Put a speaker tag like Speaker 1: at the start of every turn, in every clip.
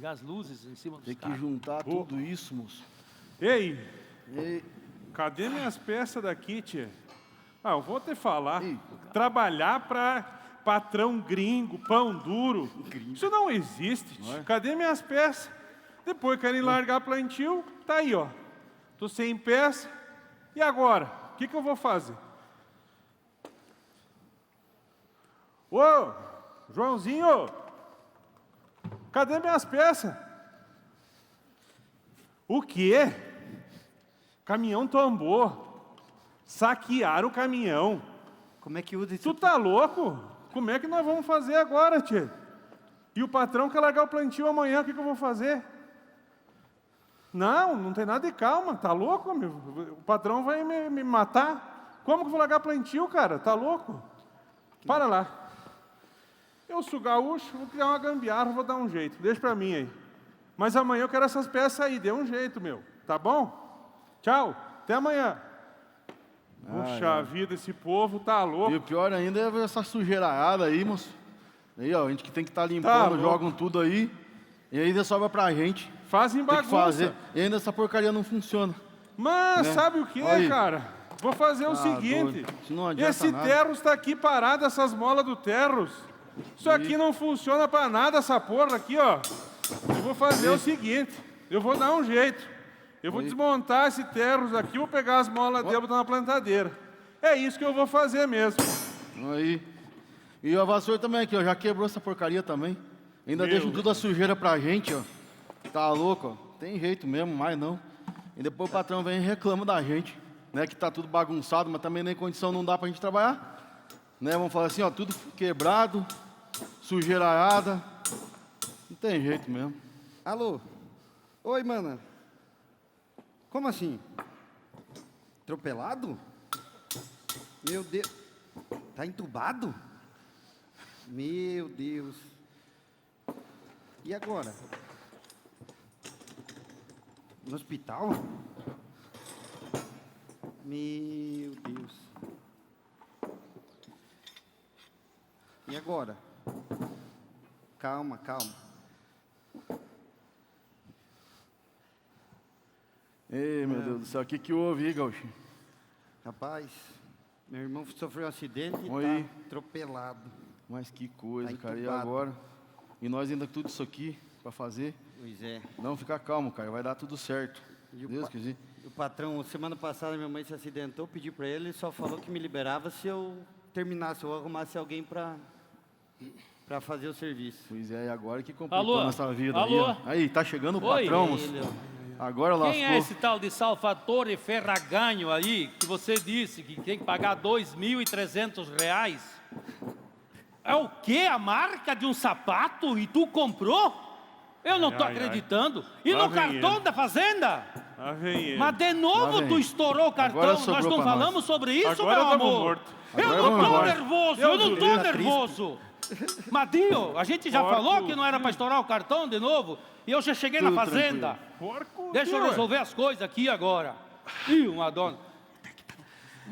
Speaker 1: ligar as luzes em cima dos
Speaker 2: Tem que
Speaker 1: carros.
Speaker 2: juntar tudo isso, moço.
Speaker 3: Ei,
Speaker 2: E...
Speaker 3: cadê minhas peças daqui, tia? Ah, eu vou te falar.
Speaker 2: Ih.
Speaker 3: Trabalhar para patrão gringo, pão duro. Isso não existe, tia.
Speaker 2: Não é?
Speaker 3: Cadê minhas peças? Depois querem largar plantio, tá aí, ó. Tô sem peça. E agora? O que eu vou fazer? Ô, Joãozinho! Cadê minhas peças? O quê? Caminhão tombou. Saquearam o caminhão.
Speaker 4: Como é que usa isso?
Speaker 3: Tu tá louco? Como é que nós vamos fazer agora, tia? E o patrão quer largar o plantio amanhã, o que eu vou fazer? Não tem nada de calma. Tá louco, meu? O patrão vai me matar. Como que eu vou largar plantio, cara? Tá louco? Para lá. Eu sou gaúcho, vou criar uma gambiarra, vou dar um jeito. Deixa pra mim aí. Mas amanhã eu quero essas peças aí. Dê um jeito, meu. Tá bom? Tchau. Até amanhã. Puxa vida, esse povo tá louco.
Speaker 2: E o pior ainda é ver essa sujeirada aí, moço. Aí, ó, a gente que tem que estar
Speaker 3: Tá
Speaker 2: limpando,
Speaker 3: louco.
Speaker 2: jogam tudo aí. E ainda sobra pra gente.
Speaker 3: Fazem
Speaker 2: Tem que
Speaker 3: bagunça.
Speaker 2: fazer. E ainda essa porcaria não funciona.
Speaker 3: Mas
Speaker 2: Né?
Speaker 3: sabe o que,
Speaker 2: Aí.
Speaker 3: cara? Vou fazer o
Speaker 2: Ah,
Speaker 3: seguinte.
Speaker 2: doido. Isso não adianta
Speaker 3: Esse
Speaker 2: nada.
Speaker 3: Terros está aqui parado, essas molas do Terros. Isso aqui não funciona para nada, essa porra aqui, ó. Eu vou fazer o seguinte. Eu vou dar um jeito. Eu vou desmontar esse Terros aqui, vou pegar as molas dele e botar na plantadeira. É isso que eu vou fazer mesmo.
Speaker 2: Aí. E a vassoura também aqui, ó. Já quebrou essa porcaria também. Ainda
Speaker 3: Meu
Speaker 2: deixam tudo a sujeira pra gente, ó. Tá louco, ó. Tem jeito mesmo, mais não. E depois o patrão vem e reclama da gente. Né, que tá tudo bagunçado, mas também nem condição não dá pra gente trabalhar. Né, vamos falar assim, ó, tudo quebrado, sujeiraiada. Não tem jeito mesmo.
Speaker 4: Alô? Oi, mana. Como assim? Atropelado? Meu Deus. Tá entubado? Meu Deus. E agora? No hospital? Meu Deus. E agora? Calma, calma.
Speaker 2: Ei, meu Deus do céu, o que que houve aí, Gauchinho?
Speaker 4: Rapaz, meu irmão sofreu um acidente e
Speaker 2: Oi.
Speaker 4: tá atropelado.
Speaker 2: Mas que coisa,
Speaker 4: Tá
Speaker 2: cara, e
Speaker 4: entubado.
Speaker 2: agora? E nós ainda tudo isso aqui pra fazer?
Speaker 4: Pois é.
Speaker 2: Não, fica calmo, cara, vai dar tudo certo.
Speaker 4: E o
Speaker 2: Deus
Speaker 4: pa-
Speaker 2: quiser.
Speaker 4: O patrão, semana passada minha mãe se acidentou, pedi pra ele só falou que me liberava se eu terminasse, ou arrumasse alguém pra fazer o serviço.
Speaker 2: Pois é, e agora que complicou
Speaker 1: Alô?
Speaker 2: nossa vida.
Speaker 1: Alô?
Speaker 2: Aí, ó. Aí, tá chegando o
Speaker 1: Oi.
Speaker 2: patrão, moço.
Speaker 4: Ele,
Speaker 2: Agora lascou.
Speaker 1: Quem é esse tal de Salvatore Ferraganho aí, que você disse que tem que pagar R$2.300? É o quê? A marca de um sapato? E tu comprou? Eu não tô
Speaker 3: ai, ai.
Speaker 1: acreditando. E
Speaker 3: Lá
Speaker 1: no
Speaker 3: vem
Speaker 1: cartão
Speaker 3: ele.
Speaker 1: da fazenda?
Speaker 3: Lá vem ele.
Speaker 1: Mas de
Speaker 2: Lá
Speaker 1: novo
Speaker 2: vem.
Speaker 1: tu estourou o cartão,
Speaker 2: Agora
Speaker 1: nós
Speaker 2: sobrou
Speaker 1: não
Speaker 2: pra
Speaker 1: falamos
Speaker 2: nós.
Speaker 1: sobre isso,
Speaker 3: Agora
Speaker 1: meu
Speaker 3: tamo
Speaker 1: amor.
Speaker 3: morto.
Speaker 1: Eu
Speaker 2: Agora
Speaker 1: não
Speaker 2: vamos
Speaker 1: tô
Speaker 2: embora.
Speaker 1: nervoso,
Speaker 3: Deus
Speaker 1: eu não
Speaker 3: do
Speaker 1: tô
Speaker 3: livre.
Speaker 1: nervoso. Madinho, a gente já
Speaker 3: Porco.
Speaker 1: falou que não era para estourar o cartão de novo, e eu já cheguei na
Speaker 2: Tudo
Speaker 1: fazenda.
Speaker 3: Porco.
Speaker 1: Deixa eu
Speaker 3: ué.
Speaker 1: resolver as coisas aqui agora. Ih, uma dona.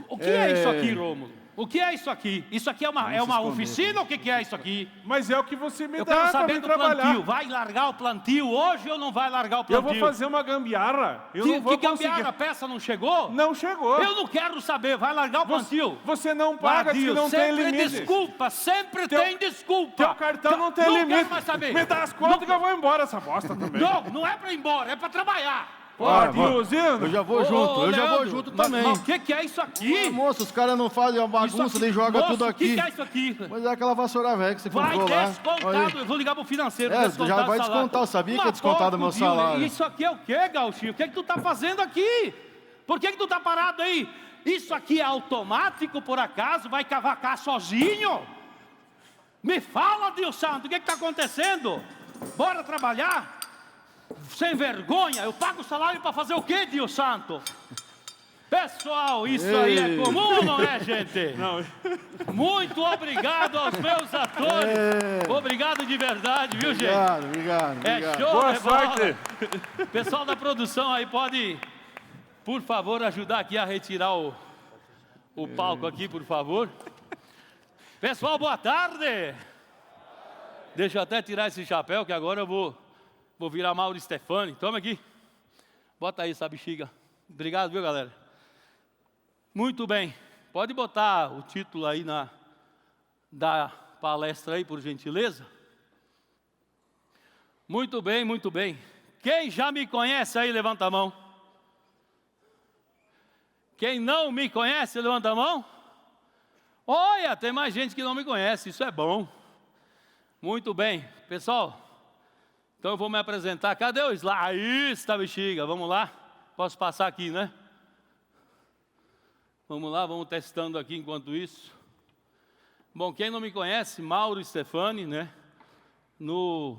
Speaker 1: O que é isso aqui, Rômulo? O que é isso aqui? Isso aqui é uma
Speaker 2: esconder.
Speaker 1: oficina ou o que é isso aqui?
Speaker 3: Mas é o que você me
Speaker 1: Eu
Speaker 3: dá
Speaker 1: quero
Speaker 3: pra
Speaker 1: saber
Speaker 3: mim
Speaker 1: do
Speaker 3: trabalhar.
Speaker 1: plantio. Vai largar o plantio hoje ou não vai largar o
Speaker 3: Eu
Speaker 1: plantio?
Speaker 3: vou fazer uma gambiarra. Eu não vou
Speaker 1: que gambiarra?
Speaker 3: conseguir.
Speaker 1: A peça não chegou?
Speaker 3: Não chegou.
Speaker 1: Eu não quero saber. Vai largar o plantio.
Speaker 3: Você não paga, diz que
Speaker 1: Madinho,
Speaker 3: não tem
Speaker 1: sempre
Speaker 3: limite.
Speaker 1: desculpa, sempre
Speaker 3: Teu-
Speaker 1: tem desculpa.
Speaker 3: Teu cartão não tem
Speaker 1: não
Speaker 3: limite.
Speaker 1: Quero mais saber.
Speaker 3: Me dá as contas que eu vou embora essa bosta também.
Speaker 1: Não é pra ir embora, é pra trabalhar.
Speaker 2: Bora,
Speaker 3: Diozinho.
Speaker 2: Eu já vou
Speaker 1: Ô,
Speaker 2: junto,
Speaker 1: ô,
Speaker 2: eu já vou
Speaker 1: Leandro,
Speaker 2: junto
Speaker 1: mas-
Speaker 2: também.
Speaker 1: Mas o que é isso aqui?
Speaker 2: Moço, os caras não fazem a
Speaker 1: Isso
Speaker 2: bagunça,
Speaker 1: aqui-
Speaker 2: nem joga
Speaker 1: Moço,
Speaker 2: tudo
Speaker 1: O
Speaker 2: aqui.
Speaker 1: que é isso aqui?
Speaker 2: Mas é aquela vassoura velha que você
Speaker 1: Vai
Speaker 2: comprou lá. Olha
Speaker 1: descontado,
Speaker 2: aí.
Speaker 1: eu vou ligar pro financeiro.
Speaker 2: É,
Speaker 1: descontar
Speaker 2: já
Speaker 1: o
Speaker 2: vai
Speaker 1: salário.
Speaker 2: descontar, eu sabia que ia
Speaker 1: Mas,
Speaker 2: descontar do meu
Speaker 1: porco, Dil,
Speaker 2: salário.
Speaker 1: Isso aqui é o quê, Gauchinho? O que tu tá fazendo aqui? Por que tu tá parado aí? Isso aqui é automático, por acaso? Vai cavacar sozinho? Me fala, Deus Santo, o que tá acontecendo? Bora trabalhar? Sem vergonha, eu pago o salário para fazer o quê, Deus Santo? Pessoal, isso aí é
Speaker 2: Ei.
Speaker 1: comum, não é, gente?
Speaker 3: Não,
Speaker 1: Muito obrigado aos meus atores. Obrigado de verdade, viu, gente?
Speaker 2: Obrigado.
Speaker 1: É show
Speaker 3: boa
Speaker 1: de bola.
Speaker 3: sorte.
Speaker 1: Pessoal da produção aí pode, por favor, ajudar aqui a retirar o palco aqui, por favor. Pessoal, boa tarde. Deixa eu até tirar esse chapéu que agora eu vou Vou virar Mauro Stefani. Toma aqui. Bota aí essa bexiga. Obrigado, viu, galera? Muito bem. Pode botar o título aí da palestra aí, por gentileza. Muito bem, muito bem. Quem já me conhece aí, levanta a mão. Quem não me conhece, levanta a mão. Olha, tem mais gente que não me conhece, isso é bom. Muito bem, pessoal. Então eu vou me apresentar. Cadê o slide? Aí está, bexiga. Vamos lá. Posso passar aqui, né? Vamos lá, vamos testando aqui enquanto isso. Bom, quem não me conhece, Mauro Stefani, né? No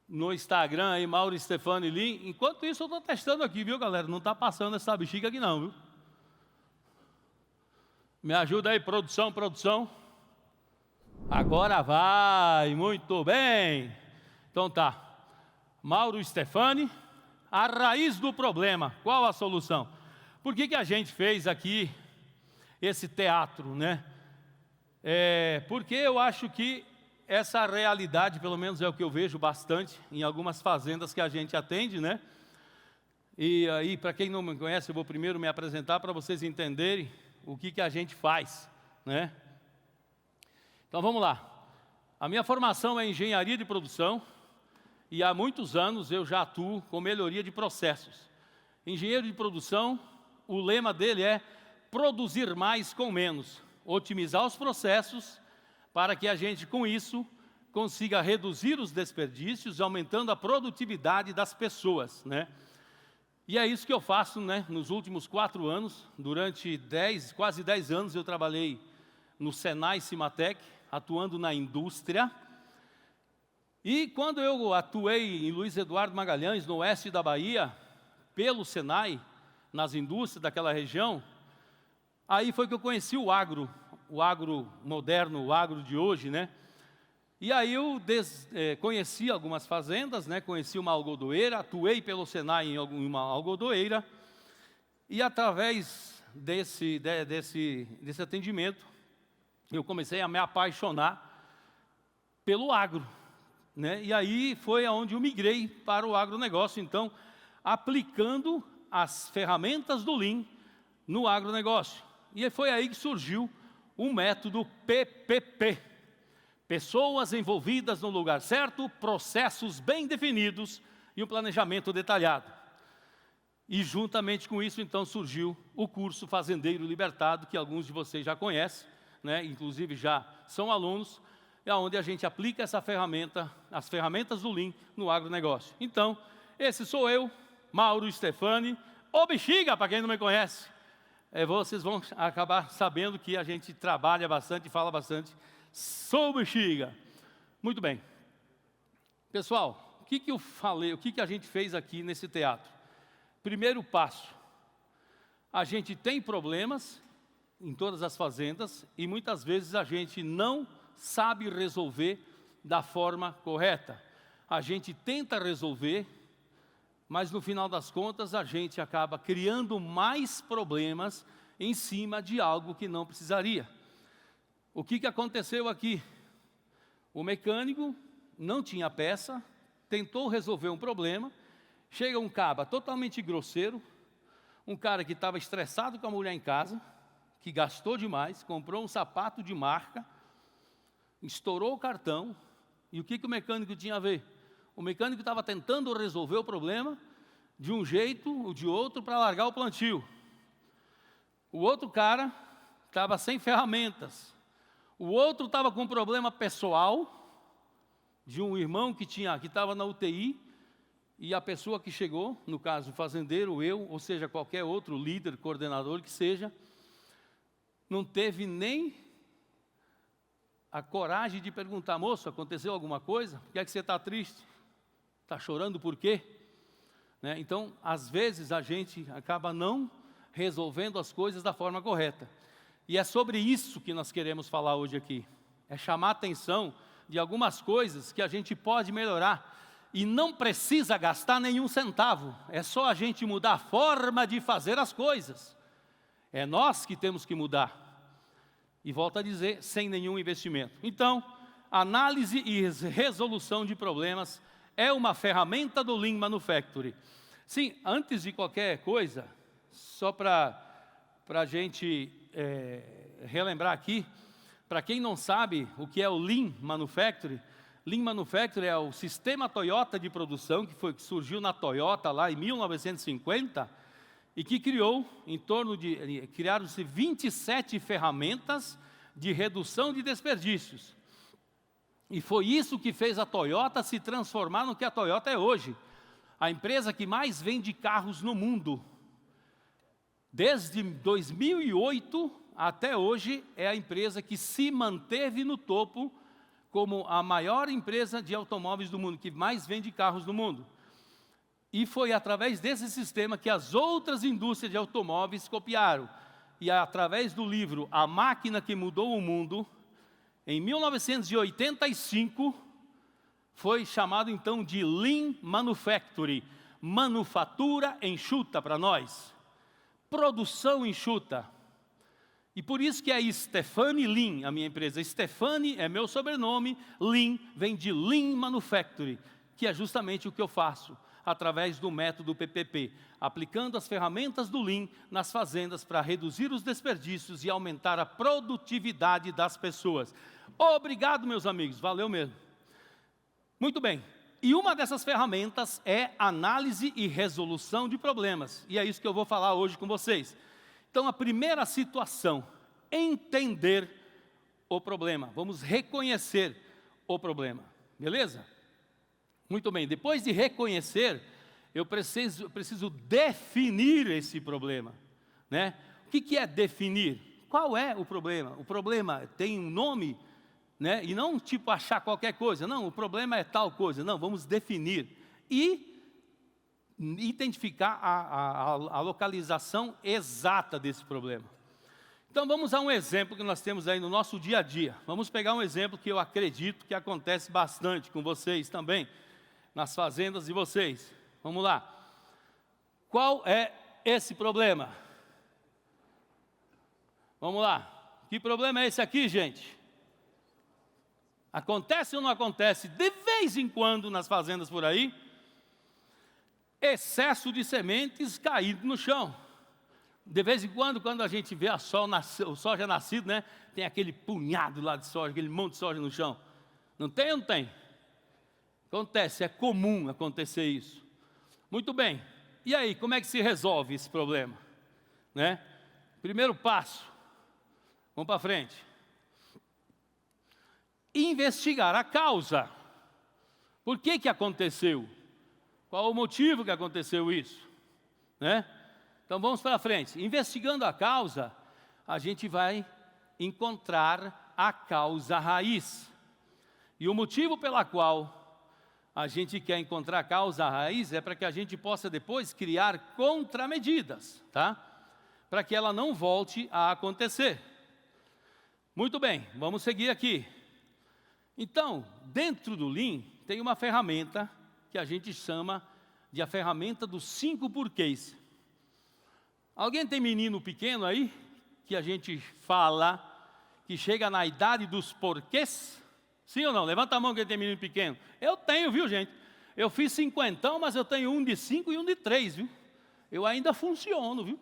Speaker 1: Instagram aí, Mauro Stefani Lin. Enquanto isso eu estou testando aqui, viu, galera? Não está passando essa bexiga aqui não, viu? Me ajuda aí, produção, produção. Agora vai, muito bem. Então tá. Mauro Stefani, a raiz do problema. Qual a solução? Por que a gente fez aqui esse teatro, né? Porque eu acho que essa realidade, pelo menos é o que eu vejo bastante em algumas fazendas que a gente atende, né? E aí, para quem não me conhece, eu vou primeiro me apresentar para vocês entenderem o que a gente faz, né? Então vamos lá. A minha formação é em engenharia de produção e há muitos anos eu já atuo com melhoria de processos. Engenheiro de produção, o lema dele é produzir mais com menos, otimizar os processos para que a gente, com isso, consiga reduzir os desperdícios, aumentando a produtividade das pessoas, né? E é isso que eu faço, né? Nos últimos 4 anos, durante quase 10 anos, eu trabalhei no Senai Cimatec, atuando na indústria. E quando eu atuei em Luiz Eduardo Magalhães, no oeste da Bahia, pelo Senai, nas indústrias daquela região, aí foi que eu conheci o agro moderno, o agro de hoje, né? E aí eu conheci algumas fazendas, né? Conheci uma algodoeira, atuei pelo Senai em uma algodoeira, e através desse atendimento, eu comecei a me apaixonar pelo agro, né? E aí foi aonde eu migrei para o agronegócio, então, aplicando as ferramentas do Lean no agronegócio. E foi aí que surgiu o método PPP. Pessoas envolvidas no lugar certo, processos bem definidos e um planejamento detalhado. E juntamente com isso, então, surgiu o curso Fazendeiro Libertado, que alguns de vocês já conhecem, né? Inclusive já são alunos, onde a gente aplica essa ferramenta, as ferramentas do Lean no agronegócio. Então, esse sou eu, Mauro Stefani, o bexiga, para quem não me conhece. Vocês vão acabar sabendo que a gente trabalha bastante e fala bastante sobre bexiga. Muito bem. Pessoal, o que eu falei, o que a gente fez aqui nesse teatro? Primeiro passo, a gente tem problemas em todas as fazendas e muitas vezes a gente não sabe resolver da forma correta. A gente tenta resolver, mas no final das contas a gente acaba criando mais problemas em cima de algo que não precisaria. O que aconteceu aqui? O mecânico não tinha peça, tentou resolver um problema, chega um caba totalmente grosseiro, um cara que estava estressado com a mulher em casa, que gastou demais, comprou um sapato de marca, estourou o cartão, e o que o mecânico tinha a ver? O mecânico estava tentando resolver o problema de um jeito ou de outro para largar o plantio. O outro cara estava sem ferramentas. O outro estava com um problema pessoal de um irmão que estava na UTI, e a pessoa que chegou, no caso o fazendeiro, eu, ou seja, qualquer outro líder, coordenador que seja, não teve nem a coragem de perguntar: moço, aconteceu alguma coisa? Por que é que você está triste? Está chorando por quê? Né? Então, às vezes, a gente acaba não resolvendo as coisas da forma correta. E é sobre isso que nós queremos falar hoje aqui. É chamar a atenção de algumas coisas que a gente pode melhorar. E não precisa gastar nenhum centavo. É só a gente mudar a forma de fazer as coisas. É nós que temos que mudar. E volto a dizer, sem nenhum investimento. Então, análise e resolução de problemas é uma ferramenta do Lean Manufacturing. Sim, antes de qualquer coisa, só para a gente relembrar aqui, para quem não sabe o que é o Lean Manufacturing é o sistema Toyota de produção, que surgiu na Toyota lá em 1950, e que criaram-se 27 ferramentas de redução de desperdícios. E foi isso que fez a Toyota se transformar no que a Toyota é hoje. A empresa que mais vende carros no mundo. Desde 2008 até hoje, é a empresa que se manteve no topo como a maior empresa de automóveis do mundo, que mais vende carros no mundo. E foi através desse sistema que as outras indústrias de automóveis copiaram. E através do livro A Máquina que Mudou o Mundo, em 1985, foi chamado então de Lean Manufacturing, manufatura enxuta para nós, produção enxuta. E por isso que é Stefani Lean, a minha empresa. Stefani é meu sobrenome, Lean vem de Lean Manufacturing, que é justamente o que eu faço, através do método PPP, aplicando as ferramentas do Lean nas fazendas para reduzir os desperdícios e aumentar a produtividade das pessoas. Obrigado, meus amigos, valeu mesmo. Muito bem, e uma dessas ferramentas é análise e resolução de problemas, e é isso que eu vou falar hoje com vocês. Então, a primeira situação, entender o problema, vamos reconhecer o problema, beleza? Muito bem, depois de reconhecer, eu preciso definir esse problema, né? O que é definir? Qual é o problema? O problema tem um nome, né? E não tipo achar qualquer coisa, não, o problema é tal coisa, não, vamos definir e identificar a localização exata desse problema. Então vamos a um exemplo que nós temos aí no nosso dia a dia. Vamos pegar um exemplo que eu acredito que acontece bastante com vocês também, nas fazendas de vocês. Vamos lá. Qual é esse problema? Vamos lá. Que problema é esse aqui, gente? Acontece ou não acontece de vez em quando nas fazendas por aí? Excesso de sementes caído no chão. De vez em quando a gente vê o soja nascido, né? Tem aquele punhado lá de soja, aquele monte de soja no chão. Não tem ou não tem? Acontece, é comum acontecer isso. Muito bem, e aí, como é que se resolve esse problema? Né? Primeiro passo, vamos para frente. Investigar a causa. Por que aconteceu? Qual o motivo que aconteceu isso? Né? Então vamos para frente. Investigando a causa, a gente vai encontrar a causa raiz. E o motivo pela qual a gente quer encontrar a causa raiz é para que a gente possa depois criar contramedidas, tá? Para que ela não volte a acontecer. Muito bem, vamos seguir aqui. Então, dentro do Lean, tem uma ferramenta que a gente chama de a ferramenta dos 5 porquês. Alguém tem menino pequeno aí, que a gente fala, que chega na idade dos porquês? Sim ou não? Levanta a mão quem tem menino pequeno. Eu tenho, viu, gente? Eu fiz 50, mas eu tenho um de 5 e um de 3, viu? Eu ainda funciono, viu?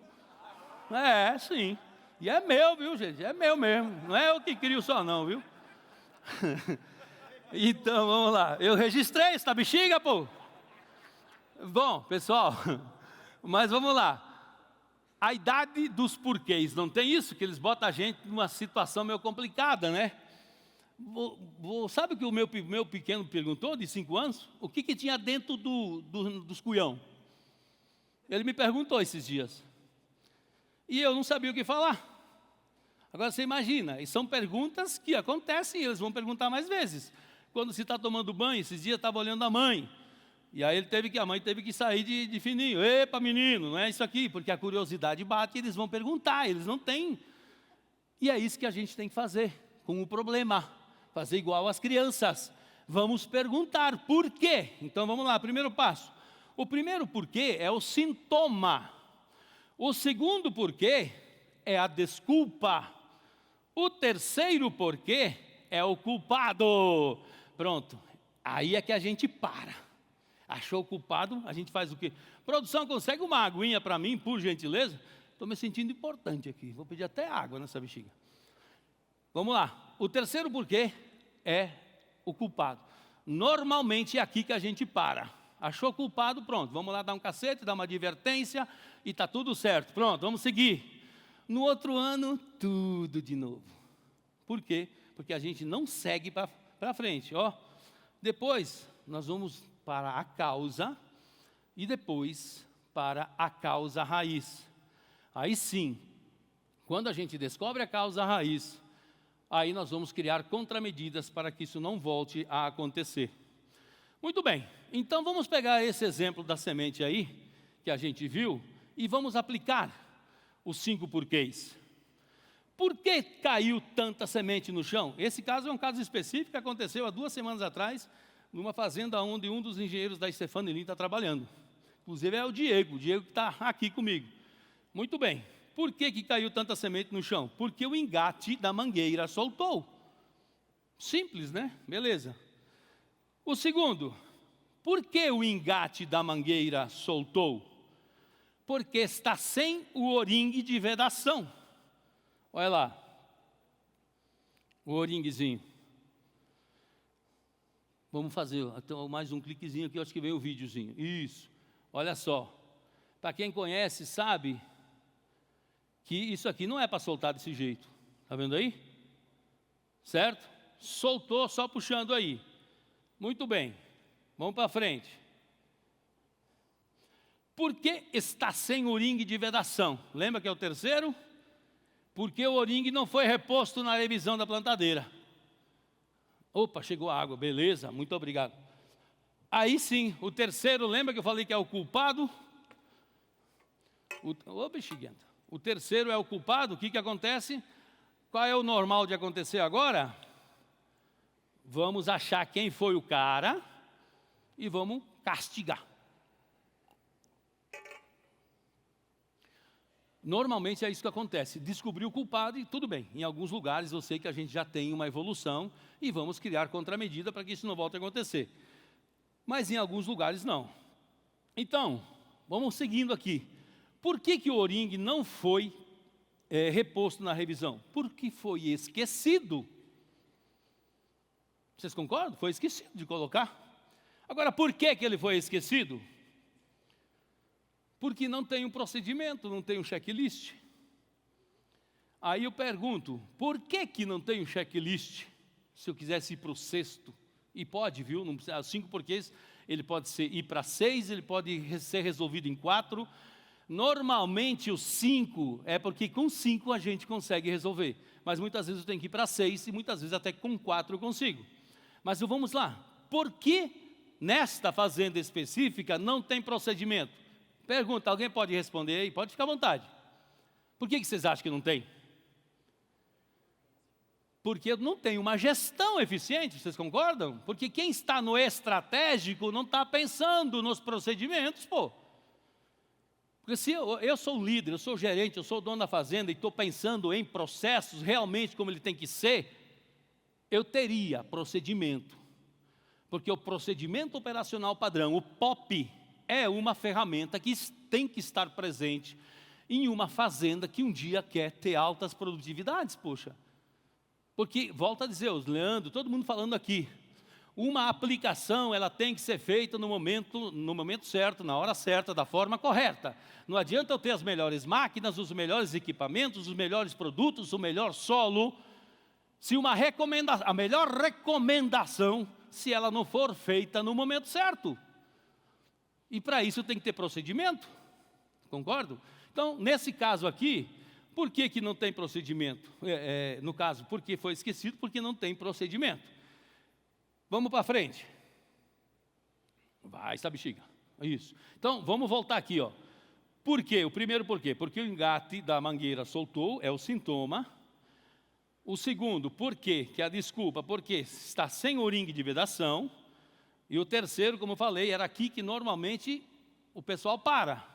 Speaker 1: É, sim. E é meu, viu, gente? É meu mesmo. Não é eu que crio só não, viu? Então, vamos lá. Eu registrei isso na bexiga, pô. Bom, pessoal, mas vamos lá. A idade dos porquês, não tem isso? Que eles botam a gente numa situação meio complicada, né? Sabe o que o meu pequeno perguntou, de 5 anos? O que tinha dentro dos cuião? Ele me perguntou esses dias. E eu não sabia o que falar. Agora você imagina, e são perguntas que acontecem e eles vão perguntar mais vezes. Quando se está tomando banho, esses dias estava olhando a mãe. E aí a mãe teve que sair de fininho. Epa, menino, não é isso aqui, porque a curiosidade bate e eles vão perguntar, eles não têm. E é isso que a gente tem que fazer com o problema. Fazer igual às crianças. Vamos perguntar por quê. Então vamos lá, primeiro passo. O primeiro porquê é o sintoma. O segundo porquê é a desculpa. O terceiro porquê é o culpado. Pronto, aí é que a gente para. Achou o culpado, a gente faz o quê? Produção, consegue uma aguinha para mim, por gentileza? Estou me sentindo importante aqui, vou pedir até água nessa bexiga. Vamos lá, o terceiro porquê é o culpado. Normalmente é aqui que a gente para. Achou o culpado, pronto, vamos lá dar um cacete, dar uma advertência e está tudo certo. Pronto, vamos seguir. No outro ano, tudo de novo. Por quê? Porque a gente não segue para frente. Ó, depois, nós vamos para a causa e depois para a causa raiz. Aí sim, quando a gente descobre a causa raiz, aí nós vamos criar contramedidas para que isso não volte a acontecer. Muito bem, então vamos pegar esse exemplo da semente aí, que a gente viu, e vamos aplicar os 5 porquês. Por que caiu tanta semente no chão? Esse caso é um caso específico que aconteceu há 2 semanas atrás, numa fazenda onde um dos engenheiros da Stefanelin está trabalhando. Inclusive é o Diego que está aqui comigo. Muito bem, por que caiu tanta semente no chão? Porque o engate da mangueira soltou. Simples, né? Beleza. O segundo, por que o engate da mangueira soltou? Porque está sem o O-ringue de vedação. Olha lá, o O-ringuezinho. Vamos fazer então, mais um cliquezinho aqui, acho que veio o videozinho. Isso, olha só. Para quem conhece, sabe que isso aqui não é para soltar desse jeito. Está vendo aí? Certo? Soltou só puxando aí. Muito bem, vamos para frente. Por que está sem O-ringue de vedação? Lembra que é o terceiro? Porque o O-ringue não foi reposto na revisão da plantadeira. Opa, chegou a água, beleza, muito obrigado. Aí sim, o terceiro, lembra que eu falei que é o culpado? Ô bexiguenta. O terceiro é o culpado, o que acontece? Qual é o normal de acontecer agora? Vamos achar quem foi o cara e vamos castigar. Normalmente é isso que acontece, descobrir o culpado e tudo bem. Em alguns lugares eu sei que a gente já tem uma evolução e vamos criar contramedida para que isso não volte a acontecer. Mas em alguns lugares não. Então, vamos seguindo aqui. Por que o O-ringue não foi reposto na revisão? Porque foi esquecido. Vocês concordam? Foi esquecido de colocar. Agora, por que ele foi esquecido? Porque não tem um procedimento, não tem um checklist. Aí eu pergunto, por que não tem um checklist? Se eu quisesse ir para o 6º, e pode, viu? Não precisa, 5 porquês, ele pode ir para 6, ele pode ser resolvido em 4. Normalmente os 5 é porque com 5 a gente consegue resolver. Mas muitas vezes eu tenho que ir para 6 e muitas vezes até com 4 eu consigo. Mas vamos lá, por que nesta fazenda específica não tem procedimento? Pergunta, alguém pode responder aí? Pode ficar à vontade. Por que vocês acham que não tem? Porque não tem uma gestão eficiente, vocês concordam? Porque quem está no estratégico não está pensando nos procedimentos, pô. Porque se eu sou o líder, eu sou o gerente, eu sou o dono da fazenda e estou pensando em processos realmente como ele tem que ser, eu teria procedimento. Porque o procedimento operacional padrão, o POP, é uma ferramenta que tem que estar presente em uma fazenda que um dia quer ter altas produtividades, poxa. Porque, volto a dizer, os Leandro, todo mundo falando aqui, uma aplicação ela tem que ser feita no momento certo, na hora certa, da forma correta. Não adianta eu ter as melhores máquinas, os melhores equipamentos, os melhores produtos, o melhor solo, se a melhor recomendação, se ela não for feita no momento certo. E para isso tem que ter procedimento, concordo? Então, nesse caso aqui, por que não tem procedimento? No caso, porque foi esquecido, porque não tem procedimento. Vamos para frente. Vai, essa bexiga. Isso. Então, vamos voltar aqui, ó. Por quê? O primeiro por quê? Porque o engate da mangueira soltou, é o sintoma. O segundo, por quê? Que é a desculpa, porque está sem O-ringue de vedação. E o terceiro, como eu falei, era aqui que normalmente o pessoal para.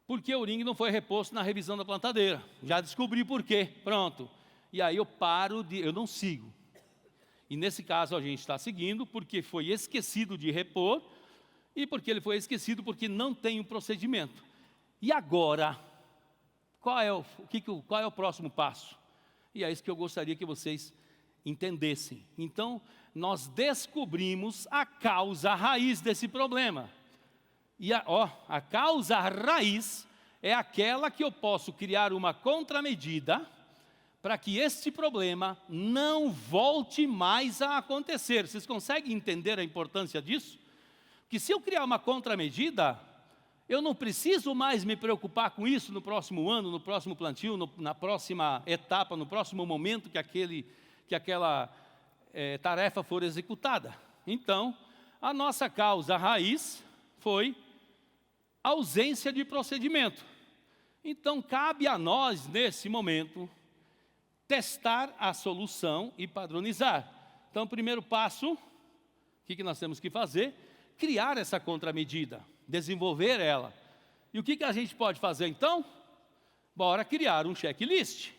Speaker 1: Porque o O-ringue não foi reposto na revisão da plantadeira. Já descobri por quê, pronto. E aí eu não sigo. E nesse caso a gente está seguindo, porque foi esquecido de repor, e porque ele foi esquecido, porque não tem um procedimento. E agora, qual é o próximo passo? E é isso que eu gostaria que vocês entendessem. Então, nós descobrimos a causa raiz desse problema. E a causa raiz é aquela que eu posso criar uma contramedida para que este problema não volte mais a acontecer. Vocês conseguem entender a importância disso? Que se eu criar uma contramedida, eu não preciso mais me preocupar com isso no próximo ano, no próximo plantio, na próxima etapa, no próximo momento que aquela tarefa for executada. Então, a nossa causa raiz foi ausência de procedimento. Então, cabe a nós, nesse momento, testar a solução e padronizar. Então, o primeiro passo, o que nós temos que fazer? Criar essa contramedida, desenvolver ela. E o que a gente pode fazer, então? Bora criar um checklist.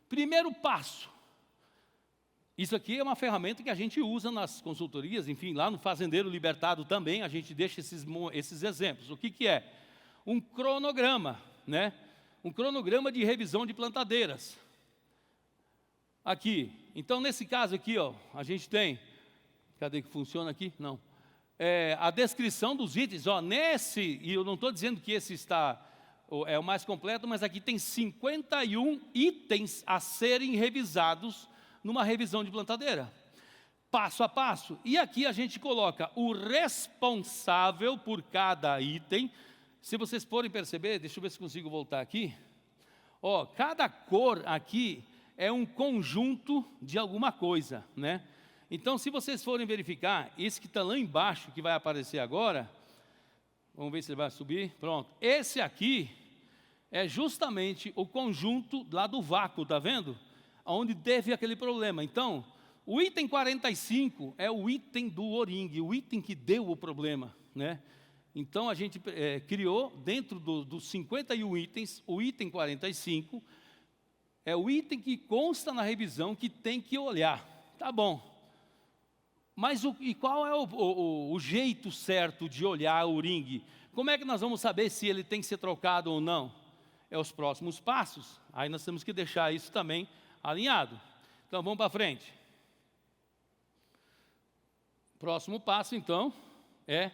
Speaker 1: Primeiro passo. Isso aqui é uma ferramenta que a gente usa nas consultorias, enfim, lá no Fazendeiro Libertado também, a gente deixa esses exemplos. O que é? Um cronograma, né? Um cronograma de revisão de plantadeiras. Aqui, então nesse caso aqui, ó, a gente tem, cadê que funciona aqui? Não. A descrição dos itens, ó, e eu não estou dizendo que esse é o mais completo, mas aqui tem 51 itens a serem revisados numa revisão de plantadeira, passo a passo. E aqui a gente coloca o responsável por cada item. Se vocês forem perceber, deixa eu ver se consigo voltar aqui. Ó, cada cor aqui é um conjunto de alguma coisa, né? Então, se vocês forem verificar, esse que está lá embaixo, que vai aparecer agora, vamos ver se ele vai subir, pronto. Esse aqui é justamente o conjunto lá do vácuo, tá vendo? Onde teve aquele problema. Então, o item 45 é o item do O-ring, o item que deu o problema, né? Então, a gente criou, dentro dos 51 itens, o item 45, é o item que consta na revisão que tem que olhar. Tá bom. Mas qual é o jeito certo de olhar o O-ring? Como é que nós vamos saber se ele tem que ser trocado ou não? É os próximos passos. Aí nós temos que deixar isso também alinhado. Então, vamos para frente. Próximo passo, então, é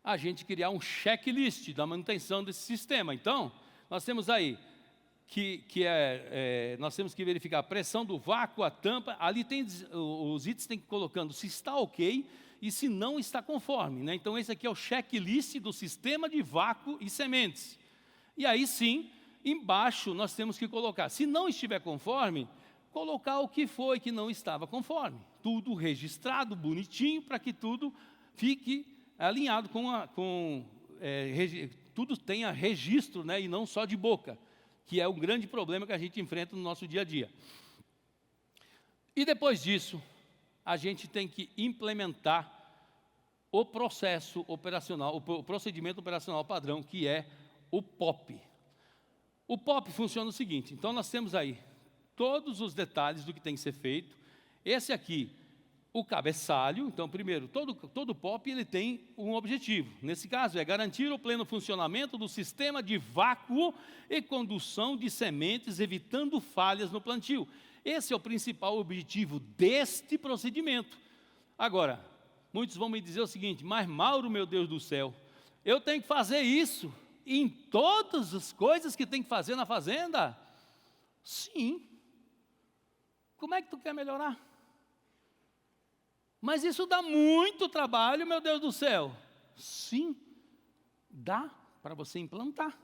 Speaker 1: a gente criar um checklist da manutenção desse sistema. Então, nós temos aí nós temos que verificar a pressão do vácuo, a tampa. Ali tem os itens tem que ir colocando se está ok e se não está conforme, né? Então, esse aqui é o checklist do sistema de vácuo e sementes. E aí sim, embaixo nós temos que colocar, se não estiver conforme, colocar o que foi que não estava conforme. Tudo registrado, bonitinho, para que tudo fique alinhado tudo tenha registro, né, e não só de boca, que é um grande problema que a gente enfrenta no nosso dia a dia. E depois disso, a gente tem que implementar o processo operacional, o procedimento operacional padrão, que é o POP. O POP funciona o seguinte, então nós temos aí todos os detalhes do que tem que ser feito. Esse aqui, o cabeçalho. Então, primeiro, todo POP ele tem um objetivo. Nesse caso, é garantir o pleno funcionamento do sistema de vácuo e condução de sementes, evitando falhas no plantio. Esse é o principal objetivo deste procedimento. Agora, muitos vão me dizer o seguinte, mas Mauro, meu Deus do céu, eu tenho que fazer isso em todas as coisas que tem que fazer na fazenda? Sim. Como é que tu quer melhorar? Mas isso dá muito trabalho, meu Deus do céu. Sim, dá para você implantar.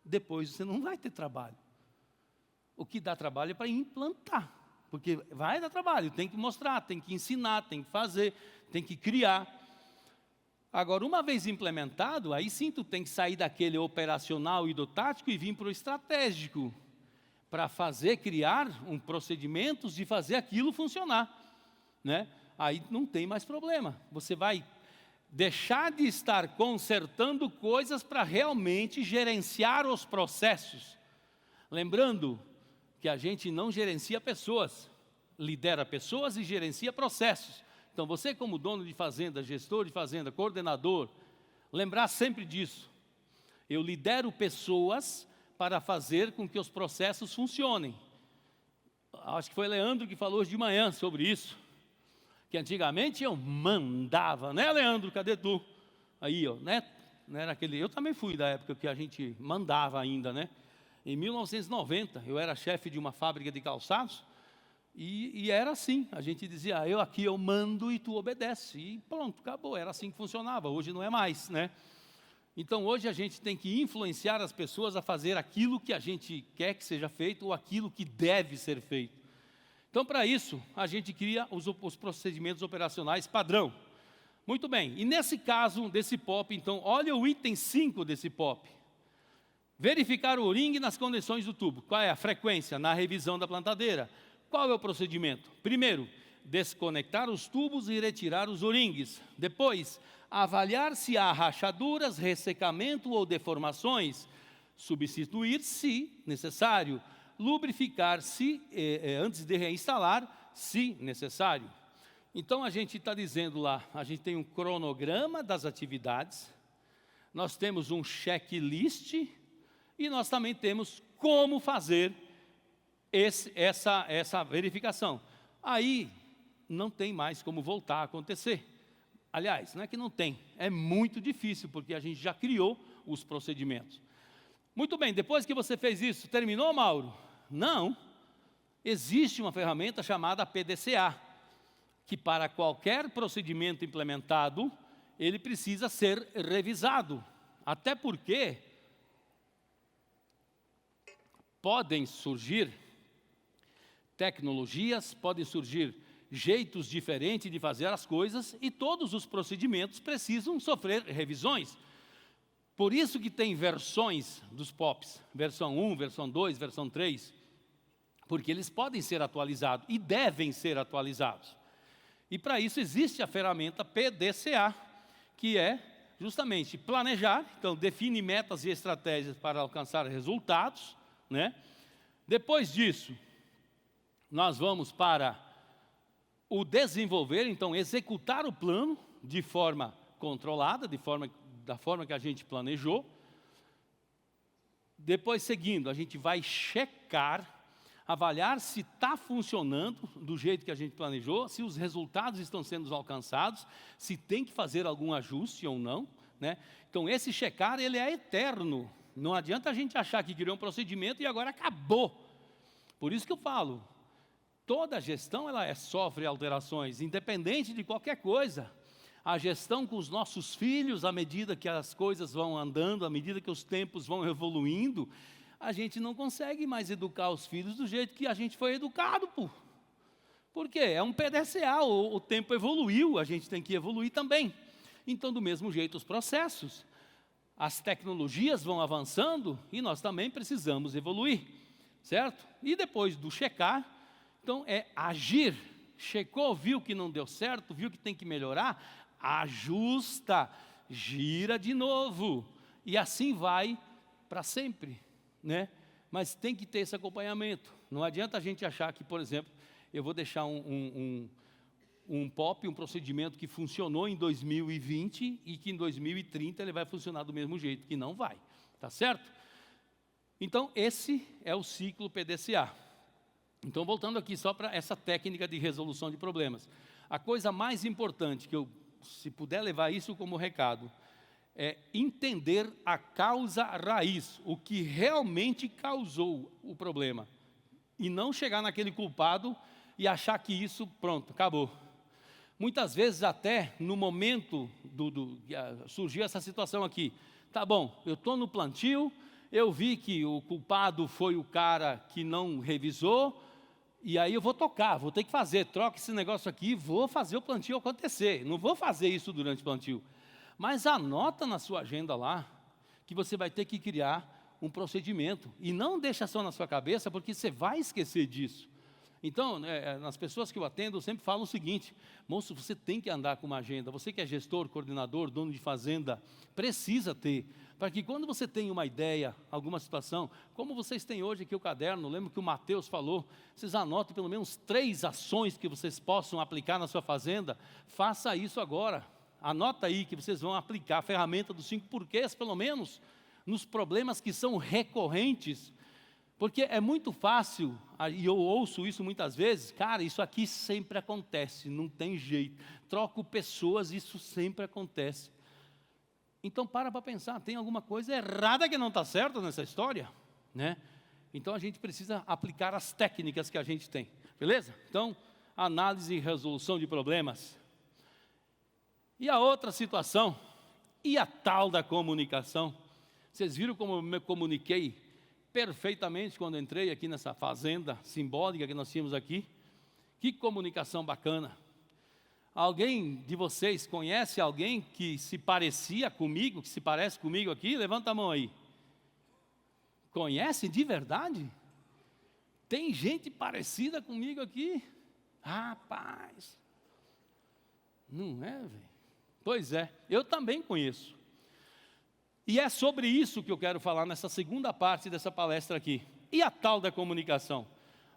Speaker 1: Depois você não vai ter trabalho. O que dá trabalho é para implantar. Porque vai dar trabalho, tem que mostrar, tem que ensinar, tem que fazer, tem que criar. Agora, uma vez implementado, aí sim tu tem que sair daquele operacional e do tático e vir para o estratégico. Para criar procedimentos de fazer aquilo funcionar, né? Aí não tem mais problema. Você vai deixar de estar consertando coisas para realmente gerenciar os processos. Lembrando que a gente não gerencia pessoas, lidera pessoas e gerencia processos. Então você como dono de fazenda, gestor de fazenda, coordenador, Lembrar sempre disso. Eu lidero pessoas para fazer com que os processos funcionem. Acho que foi Leandro que falou hoje de manhã sobre isso. Que antigamente eu mandava, né, Leandro? Cadê tu? Aí, ó, né? Não era aquele, eu também fui da época que a gente mandava ainda, né? Em 1990, eu era chefe de uma fábrica de calçados e era assim. A gente dizia, eu aqui eu mando e tu obedece. E pronto, acabou. Era assim que funcionava. Hoje não é mais, né? Então, hoje a gente tem que influenciar as pessoas a fazer aquilo que a gente quer que seja feito ou aquilo que deve ser feito. Então, para isso, a gente cria os procedimentos operacionais padrão. Muito bem, e nesse caso desse POP, então, olha o item 5 desse POP. Verificar o O-ring nas condições do tubo. Qual é a frequência? Na revisão da plantadeira. Qual é o procedimento? Primeiro, desconectar os tubos e retirar os O-rings. Depois, avaliar se há rachaduras, ressecamento ou deformações. Substituir, se necessário. Lubrificar, se antes de reinstalar, se necessário. Então, a gente está dizendo lá, a gente tem um cronograma das atividades, nós temos um checklist e nós também temos como fazer essa verificação. Aí, não tem mais como voltar a acontecer. Aliás, não é que não tem, é muito difícil, porque a gente já criou os procedimentos. Muito bem, depois que você fez isso, terminou, Mauro? Não. Existe uma ferramenta chamada PDCA, que para qualquer procedimento implementado, ele precisa ser revisado. Até porque podem surgir tecnologias, podem surgir jeitos diferentes de fazer as coisas e todos os procedimentos precisam sofrer revisões. Por isso que tem versões dos POPs, versão 1, versão 2, versão 3, porque eles podem ser atualizados e devem ser atualizados. E para isso existe a ferramenta PDCA, que é justamente planejar, então define metas e estratégias para alcançar resultados, né? Depois disso, nós vamos para o desenvolver, então executar o plano de forma controlada, da forma que a gente planejou. Depois, seguindo, a gente vai checar, avaliar se está funcionando do jeito que a gente planejou, se os resultados estão sendo alcançados, se tem que fazer algum ajuste ou não, né? Então, esse checar, ele é eterno. Não adianta a gente achar que criou um procedimento e agora acabou. Por isso que eu falo, toda gestão ela sofre alterações, independente de qualquer coisa. A gestão com os nossos filhos, à medida que as coisas vão andando, à medida que os tempos vão evoluindo, a gente não consegue mais educar os filhos do jeito que a gente foi educado, pô. Por quê? É um PDCA, o tempo evoluiu, a gente tem que evoluir também. Então, do mesmo jeito, os processos. As tecnologias vão avançando e nós também precisamos evoluir, certo? E depois do checar, então é agir. Checou, viu que não deu certo, viu que tem que melhorar, ajusta, gira de novo. E assim vai para sempre, né? Mas tem que ter esse acompanhamento. Não adianta a gente achar que, por exemplo, eu vou deixar um POP, um procedimento que funcionou em 2020 e que em 2030 ele vai funcionar do mesmo jeito, que não vai, tá certo? Então, esse é o ciclo PDCA. Então, voltando aqui só para essa técnica de resolução de problemas. A coisa mais importante, que eu, se puder levar isso como recado, é entender a causa raiz, o que realmente causou o problema. E não chegar naquele culpado e achar que isso, pronto, acabou. Muitas vezes até no momento surgiu essa situação aqui. Tá bom, eu estou no plantio, eu vi que o culpado foi o cara que não revisou, e aí eu vou tocar, vou ter que fazer, troca esse negócio aqui, vou fazer o plantio acontecer. Não vou fazer isso durante o plantio. Mas anota na sua agenda lá, que você vai ter que criar um procedimento. E não deixa só na sua cabeça, porque você vai esquecer disso. Então, nas pessoas que eu atendo, eu sempre falo o seguinte: moço, você tem que andar com uma agenda. Você que é gestor, coordenador, dono de fazenda, precisa ter. Para que quando você tem uma ideia, alguma situação, como vocês têm hoje aqui o caderno, lembro que o Mateus falou, vocês anotem pelo menos 3 ações que vocês possam aplicar na sua fazenda. Faça isso agora. Anota aí que vocês vão aplicar a ferramenta dos 5 porquês, pelo menos, nos problemas que são recorrentes. Porque é muito fácil, e eu ouço isso muitas vezes, cara, isso aqui sempre acontece, não tem jeito. Troco pessoas, isso sempre acontece. Então para pensar, tem alguma coisa errada que não está certa nessa história, né? Então a gente precisa aplicar as técnicas que a gente tem, beleza? Então, análise e resolução de problemas. E a outra situação, e a tal da comunicação? Vocês viram como eu me comuniquei perfeitamente quando entrei aqui nessa fazenda simbólica que nós tínhamos aqui? Que comunicação bacana. Alguém de vocês conhece alguém que se parecia comigo, que se parece comigo aqui? Levanta a mão aí. Conhece de verdade? Tem gente parecida comigo aqui? Rapaz, não é, velho? Pois é, eu também conheço. E é sobre isso que eu quero falar nessa segunda parte dessa palestra aqui. E a tal da comunicação?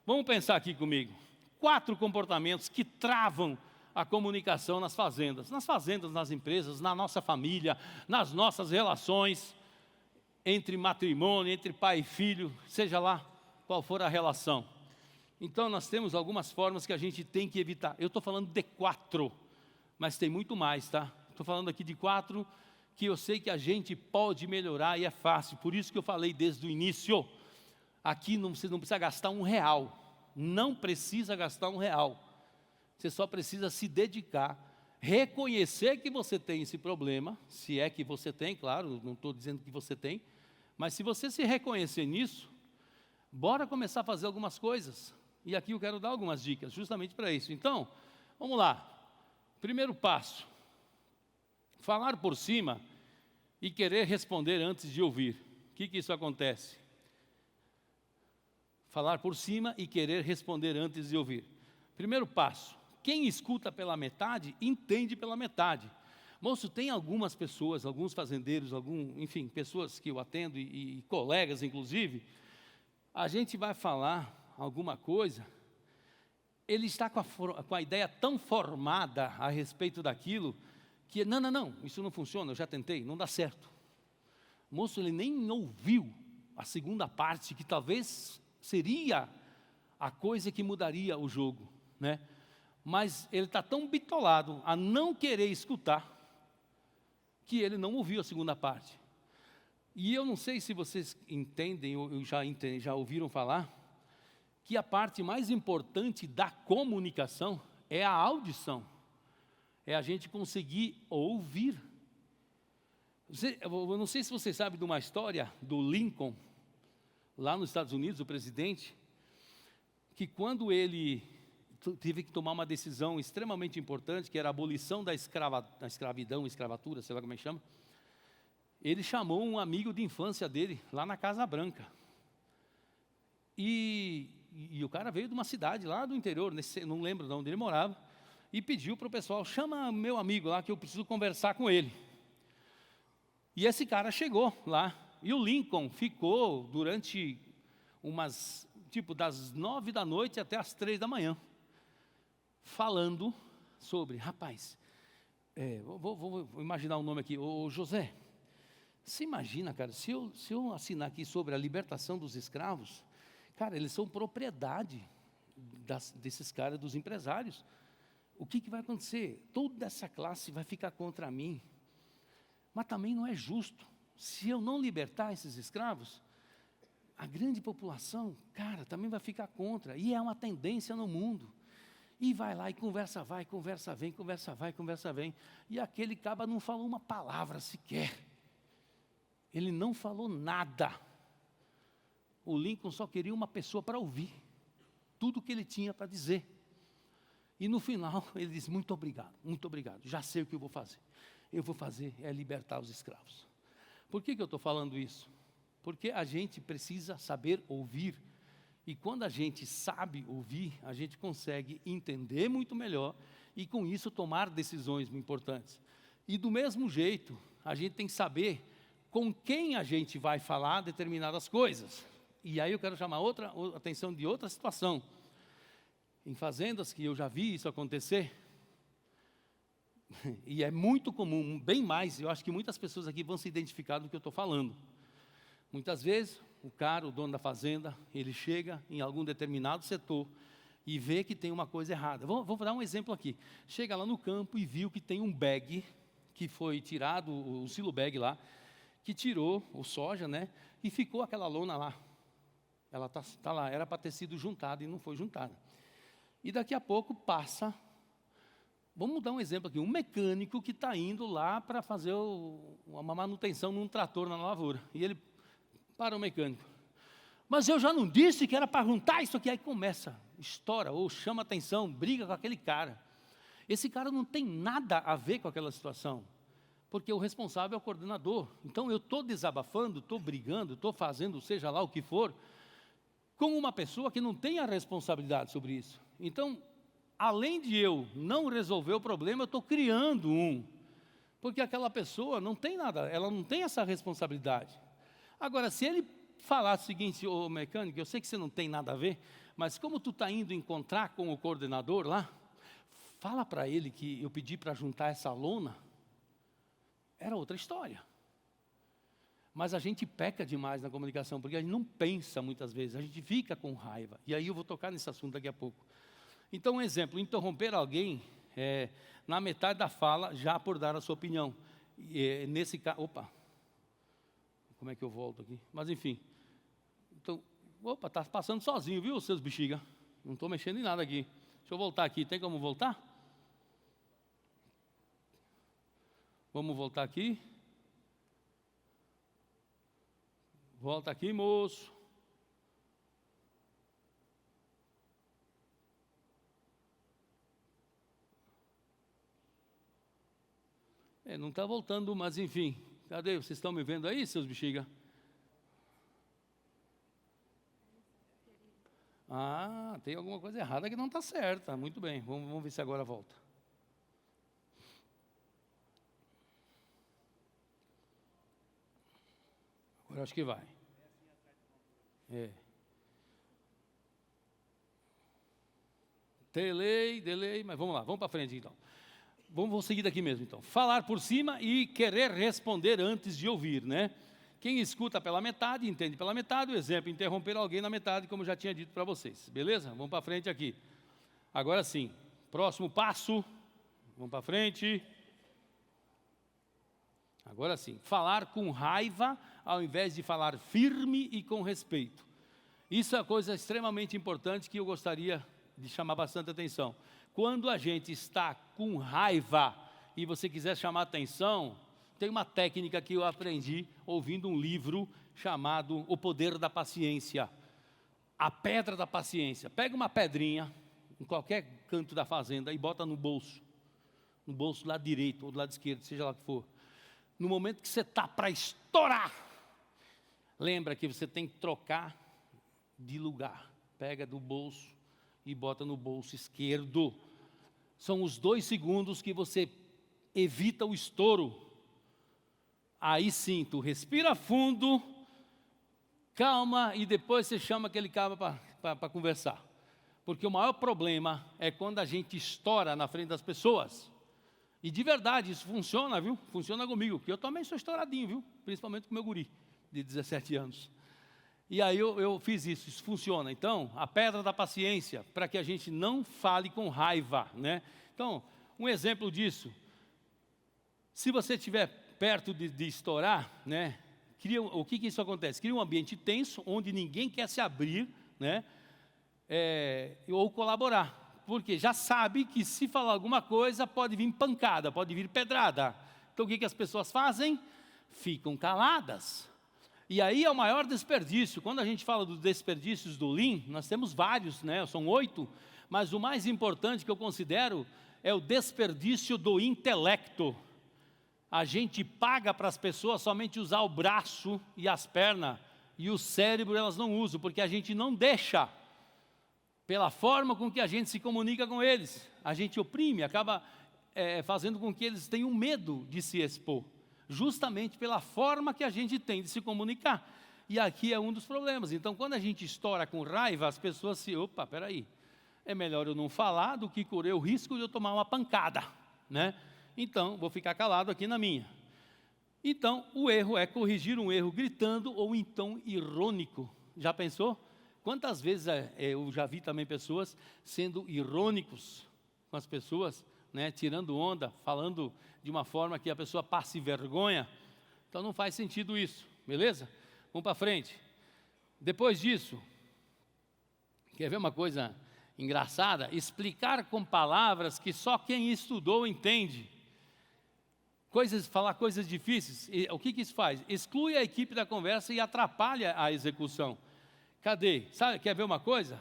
Speaker 1: Vamos pensar aqui comigo. 4 comportamentos que travam a comunicação nas fazendas, nas empresas, na nossa família, nas nossas relações, entre matrimônio, entre pai e filho, seja lá qual for a relação. Então nós temos algumas formas que a gente tem que evitar. Eu estou falando de 4, mas tem muito mais, tá? Estou falando aqui de 4 que eu sei que a gente pode melhorar e é fácil. Por isso que eu falei desde o início. Aqui você não precisa gastar R$1. Não precisa gastar R$1. Você só precisa se dedicar, reconhecer que você tem esse problema, se é que você tem, claro, não estou dizendo que você tem, mas se você se reconhecer nisso, bora começar a fazer algumas coisas. E aqui eu quero dar algumas dicas, justamente para isso. Então, vamos lá. Primeiro passo. Falar por cima e querer responder antes de ouvir. O que isso acontece? Falar por cima e querer responder antes de ouvir. Primeiro passo. Quem escuta pela metade, entende pela metade. Moço, tem algumas pessoas, alguns fazendeiros, enfim, pessoas que eu atendo e colegas, inclusive, a gente vai falar alguma coisa, ele está com a ideia tão formada a respeito daquilo, que não, isso não funciona, eu já tentei, não dá certo. Moço, ele nem ouviu a segunda parte, que talvez seria a coisa que mudaria o jogo, né? Mas ele está tão bitolado a não querer escutar, que ele não ouviu a segunda parte. E eu não sei se vocês entendem, ou já ouviram falar, que a parte mais importante da comunicação é a audição. É a gente conseguir ouvir. Eu não sei se vocês sabem de uma história do Lincoln, lá nos Estados Unidos, o presidente, que quando ele teve que tomar uma decisão extremamente importante, que era a abolição da escravidão, escravatura, sei lá como é que chama, ele chamou um amigo de infância dele, lá na Casa Branca. E o cara veio de uma cidade lá do interior, não lembro de onde ele morava, e pediu para o pessoal, chama meu amigo lá que eu preciso conversar com ele. E esse cara chegou lá, e o Lincoln ficou durante das 9 da noite até as 3 da manhã, falando sobre, rapaz, vou imaginar um nome aqui, ô José, você imagina, cara, se eu assinar aqui sobre a libertação dos escravos, cara, eles são propriedade desses caras, dos empresários. O que vai acontecer? Toda essa classe vai ficar contra mim. Mas também não é justo. Se eu não libertar esses escravos, a grande população, cara, também vai ficar contra. E é uma tendência no mundo. E vai lá e conversa vai, conversa vem, conversa vai, conversa vem. E aquele caba não falou uma palavra sequer. Ele não falou nada. O Lincoln só queria uma pessoa para ouvir tudo o que ele tinha para dizer. E no final ele diz, muito obrigado, já sei o que eu vou fazer. Eu vou fazer é libertar os escravos. Por que eu estou falando isso? Porque a gente precisa saber ouvir. E quando a gente sabe ouvir, a gente consegue entender muito melhor e com isso tomar decisões muito importantes. E do mesmo jeito, a gente tem que saber com quem a gente vai falar determinadas coisas. E aí eu quero chamar a atenção de outra situação. Em fazendas que eu já vi isso acontecer, E é muito comum, bem mais, eu acho que muitas pessoas aqui vão se identificar do que eu estou falando. Muitas vezes, o cara, o dono da fazenda, ele chega em algum determinado setor e vê que tem uma coisa errada. Vou dar um exemplo aqui. Chega lá no campo e viu que tem um bag, que foi tirado, o silo bag lá, que tirou o soja, né? E ficou aquela lona lá. Ela tá lá, era para ter sido juntada e não foi juntada. E daqui a pouco passa, vamos dar um exemplo aqui, um mecânico que está indo lá para fazer uma manutenção num trator na lavoura. E ele para o mecânico. Mas eu já não disse que era para juntar isso aqui. Aí começa, estoura, ou chama atenção, briga com aquele cara. Esse cara não tem nada a ver com aquela situação, porque o responsável é o coordenador. Então eu estou desabafando, estou brigando, estou fazendo seja lá o que for, com uma pessoa que não tem a responsabilidade sobre isso. Então, além de eu não resolver o problema, eu estou criando um. Porque aquela pessoa não tem nada, ela não tem essa responsabilidade. Agora, se ele falar o seguinte, ô mecânico, eu sei que você não tem nada a ver, mas como tu está indo encontrar com o coordenador lá, fala para ele que eu pedi para juntar essa lona, era outra história. Mas a gente peca demais na comunicação, porque a gente não pensa muitas vezes, a gente fica com raiva. E aí eu vou tocar nesse assunto daqui a pouco. Então, um exemplo, interromper alguém na metade da fala, já por dar a sua opinião. Nesse caso, como é que eu volto aqui? Mas enfim, então, está passando sozinho, viu, seus bexiga? Não estou mexendo em nada aqui. Deixa eu voltar aqui, tem como voltar? Vamos voltar aqui. Volta aqui, moço. Não está voltando, mas enfim. Cadê? Vocês estão me vendo aí, seus bexiga? Ah, tem alguma coisa errada que não está certa. Muito bem, vamos ver se agora volta. Agora acho que vai. Delay, mas vamos lá, vamos para frente então. Vamos seguir daqui mesmo então. Falar por cima e querer responder antes de ouvir, né? Quem escuta pela metade, entende pela metade. O exemplo, interromper alguém na metade, como eu já tinha dito para vocês. Beleza? Vamos para frente aqui. Agora sim, próximo passo. Vamos para frente. Agora sim, falar com raiva ao invés de falar firme e com respeito. Isso é uma coisa extremamente importante que eu gostaria de chamar bastante atenção. Quando a gente está com raiva e você quiser chamar atenção, tem uma técnica que eu aprendi ouvindo um livro chamado O Poder da Paciência. A pedra da paciência. Pega uma pedrinha em qualquer canto da fazenda e bota no bolso do lado direito ou do lado esquerdo, seja lá o que for. No momento que você está para estourar, lembra que você tem que trocar de lugar. Pega do bolso e bota no bolso esquerdo. São os 2 segundos que você evita o estouro. Aí sim, tu respira fundo, calma, e depois você chama aquele cara para conversar. Porque o maior problema é quando a gente estoura na frente das pessoas. E de verdade, isso funciona, viu? Funciona comigo, porque eu também sou estouradinho, viu? Principalmente com o meu guri, de 17 anos. E aí eu fiz isso funciona. Então, a pedra da paciência, para que a gente não fale com raiva, né? Então, um exemplo disso, se você estiver perto de estourar, né? O que isso acontece? Cria um ambiente tenso, onde ninguém quer se abrir, né? Ou colaborar. Porque já sabe que se falar alguma coisa, pode vir pancada, pode vir pedrada. Então, o que as pessoas fazem? Ficam caladas. E aí é o maior desperdício. Quando a gente fala dos desperdícios do Lean, nós temos vários, né? São 8, mas o mais importante que eu considero é o desperdício do intelecto. A gente paga para as pessoas somente usar o braço e as pernas, e o cérebro elas não usam, porque a gente não deixa. Pela forma com que a gente se comunica com eles, a gente oprime, acaba fazendo com que eles tenham medo de se expor, justamente pela forma que a gente tem de se comunicar. E aqui é um dos problemas. Então, quando a gente estoura com raiva, as pessoas peraí, é melhor eu não falar do que correr o risco de eu tomar uma pancada, né? Então, vou ficar calado aqui na minha. Então, o erro é corrigir um erro gritando ou em tom irônico. Já pensou? Quantas vezes eu já vi também pessoas sendo irônicos com as pessoas, né, tirando onda, falando de uma forma que a pessoa passe vergonha. Então não faz sentido isso, beleza? Vamos para frente. Depois disso, quer ver uma coisa engraçada? Explicar com palavras que só quem estudou entende. Falar coisas difíceis. O que isso faz? Exclui a equipe da conversa e atrapalha a execução. Cadê? Sabe, quer ver uma coisa?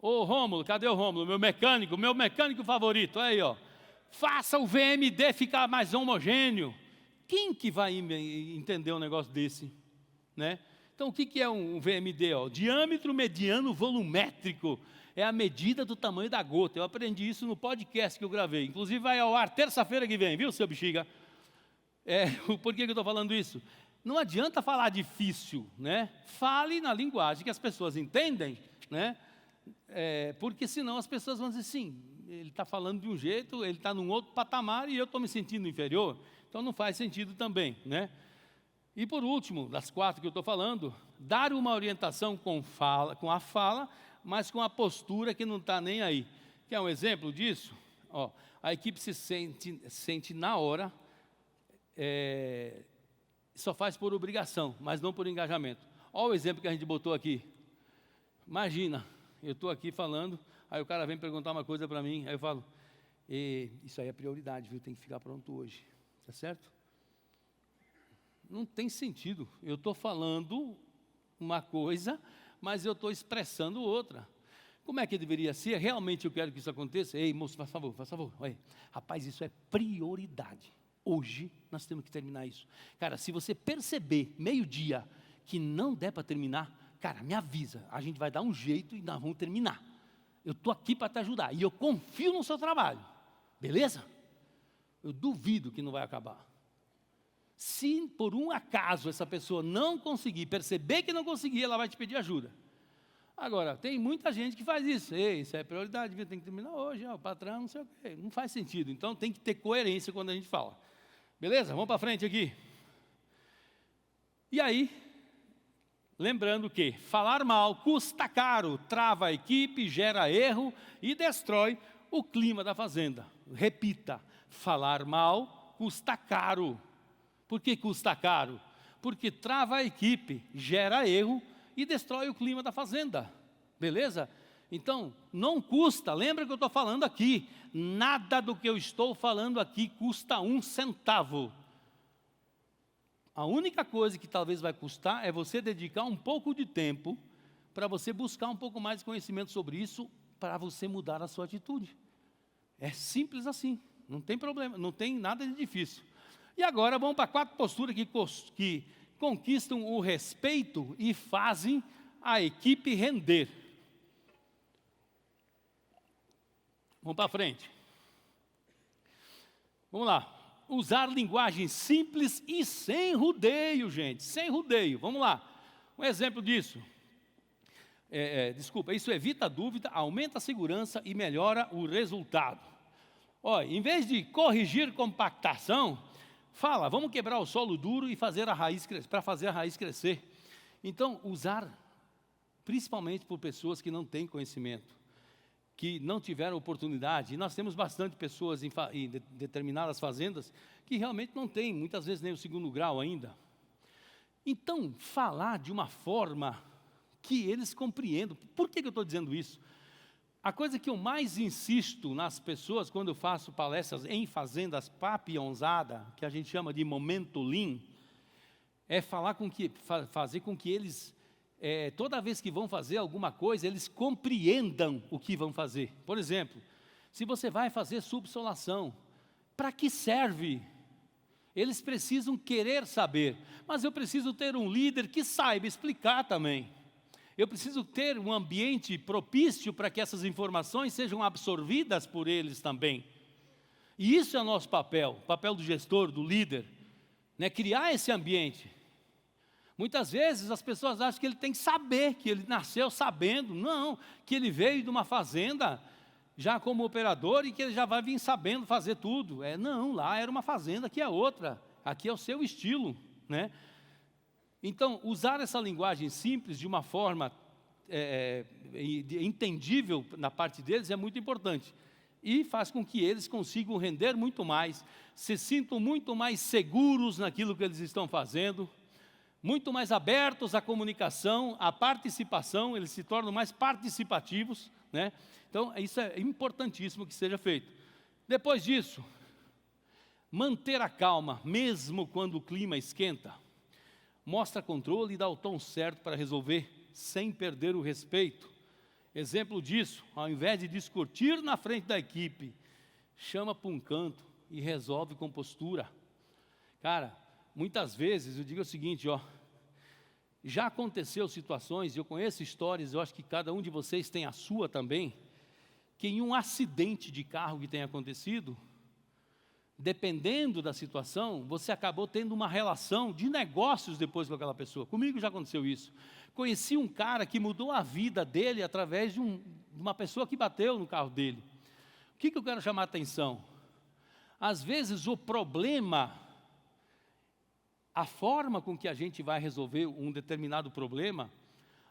Speaker 1: Ô Rômulo, cadê o Rômulo? Meu mecânico favorito, aí ó. Faça o VMD ficar mais homogêneo. Quem que vai entender um negócio desse? Né? Então o que é um VMD? Ó? Diâmetro mediano volumétrico. É a medida do tamanho da gota. Eu aprendi isso no podcast que eu gravei. Inclusive vai ao ar terça-feira que vem, viu, seu bexiga? Por que eu estou falando isso? Não adianta falar difícil, né? Fale na linguagem que as pessoas entendem, né? Porque senão as pessoas vão dizer, sim, ele está falando de um jeito, ele está num outro patamar e eu estou me sentindo inferior. Então não faz sentido também, né? E por último, das 4 que eu estou falando, dar uma orientação com a fala, mas com a postura que não está nem aí. Quer um exemplo disso? Ó, a equipe se sente na hora, só faz por obrigação, mas não por engajamento. Olha o exemplo que a gente botou aqui. Imagina, eu estou aqui falando, aí o cara vem perguntar uma coisa para mim, aí eu falo, isso aí é prioridade, viu? Tem que ficar pronto hoje, tá certo? Não tem sentido, eu estou falando uma coisa, mas eu estou expressando outra. Como é que deveria ser? Realmente eu quero que isso aconteça? Ei, moço, faz favor. Olha, rapaz, isso é prioridade. Hoje nós temos que terminar isso. Cara, se você perceber, meio-dia, que não der para terminar, cara, me avisa. A gente vai dar um jeito e nós vamos terminar. Eu estou aqui para te ajudar. E eu confio no seu trabalho. Beleza? Eu duvido que não vai acabar. Se por um acaso essa pessoa não conseguir, perceber que não conseguir, ela vai te pedir ajuda. Agora, tem muita gente que faz isso. Ei, isso é prioridade, tem que terminar hoje, o patrão, não sei o quê. Não faz sentido. Então, tem que ter coerência quando a gente fala. Beleza? Vamos para frente aqui. E aí, lembrando que falar mal custa caro, trava a equipe, gera erro e destrói o clima da fazenda. Repita, falar mal custa caro. Por que custa caro? Porque trava a equipe, gera erro e destrói o clima da fazenda, beleza? Então, não custa, lembra que eu estou falando aqui, nada do que eu estou falando aqui custa 1 centavo. A única coisa que talvez vai custar é você dedicar um pouco de tempo para você buscar um pouco mais de conhecimento sobre isso, para você mudar a sua atitude. É simples assim, não tem problema, não tem nada de difícil. E agora vamos para 4 posturas que conquistam o respeito e fazem a equipe render. Vamos para frente. Vamos lá. Usar linguagem simples e sem rodeio, gente. Sem rodeio. Vamos lá. Um exemplo disso. Isso evita a dúvida, aumenta a segurança e melhora o resultado. Olha, em vez de corrigir compactação, fala, vamos quebrar o solo duro e fazer a raiz para fazer a raiz crescer. Então, usar, principalmente por pessoas que não têm conhecimento, que não tiveram oportunidade, e nós temos bastante pessoas em determinadas fazendas que realmente não têm, muitas vezes nem o 2º grau ainda. Então, falar de uma forma que eles compreendam. Por que eu estou dizendo isso? A coisa que eu mais insisto nas pessoas quando eu faço palestras em fazendas papionzada, que a gente chama de momento lean, é fazer com que eles, toda vez que vão fazer alguma coisa, eles compreendam o que vão fazer. Por exemplo, se você vai fazer subsolação, para que serve? Eles precisam querer saber, mas eu preciso ter um líder que saiba explicar também. Eu preciso ter um ambiente propício para que essas informações sejam absorvidas por eles também. E isso é o nosso papel, o papel do gestor, do líder, né? Criar esse ambiente. Muitas vezes as pessoas acham que ele tem que saber, que ele nasceu sabendo. Não, que ele veio de uma fazenda já como operador e que ele já vai vir sabendo fazer tudo. Não, lá era uma fazenda, aqui é outra. Aqui é o seu estilo, né? Então, usar essa linguagem simples de uma forma entendível na parte deles é muito importante. E faz com que eles consigam render muito mais, se sintam muito mais seguros naquilo que eles estão fazendo, muito mais abertos à comunicação, à participação, eles se tornam mais participativos, né? Então, isso é importantíssimo que seja feito. Depois disso, manter a calma, mesmo quando o clima esquenta, mostra controle e dá o tom certo para resolver, sem perder o respeito. Exemplo disso, ao invés de discutir na frente da equipe, chama para um canto e resolve com postura. Cara, muitas vezes eu digo o seguinte, já aconteceu situações, eu conheço histórias, eu acho que cada um de vocês tem a sua também, que em um acidente de carro que tenha acontecido, dependendo da situação, você acabou tendo uma relação de negócios depois com aquela pessoa. Comigo já aconteceu isso. Conheci um cara que mudou a vida dele através de uma pessoa que bateu no carro dele. O que eu quero chamar a atenção? Às vezes o problema, a forma com que a gente vai resolver um determinado problema,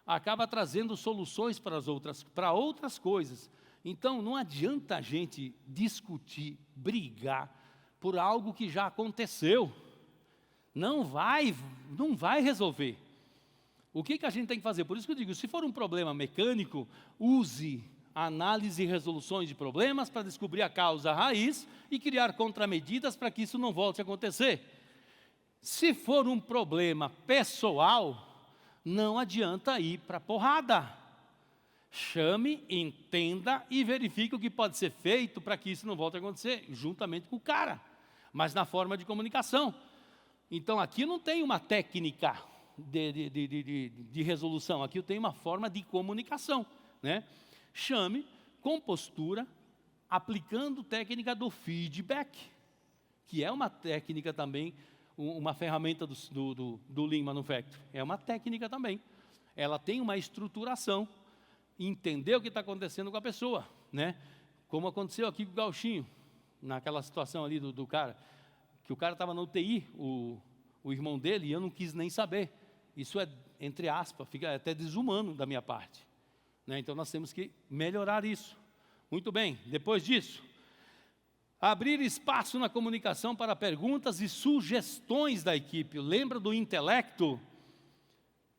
Speaker 1: acaba trazendo soluções para outras coisas. Então não adianta a gente discutir, brigar por algo que já aconteceu. Não vai resolver. O que a gente tem que fazer? Por isso que eu digo, se for um problema mecânico, use análise e resoluções de problemas para descobrir a causa raiz e criar contramedidas para que isso não volte a acontecer. Se for um problema pessoal, não adianta ir para a porrada. Chame, entenda e verifique o que pode ser feito para que isso não volte a acontecer, juntamente com o cara, mas na forma de comunicação. Então, aqui não tem uma técnica de resolução, aqui eu tenho uma forma de comunicação, né? Chame com postura, aplicando técnica do feedback, que é uma técnica também, uma ferramenta do Lean Manufacturing, é uma técnica também. Ela tem uma estruturação, entender o que está acontecendo com a pessoa, né? Como aconteceu aqui com o Gauchinho, naquela situação ali do cara, que o cara estava na UTI, o irmão dele, e eu não quis nem saber. Isso é, entre aspas, fica até desumano da minha parte, né? Então nós temos que melhorar isso. Muito bem, depois disso, abrir espaço na comunicação para perguntas e sugestões da equipe. Lembra do intelecto?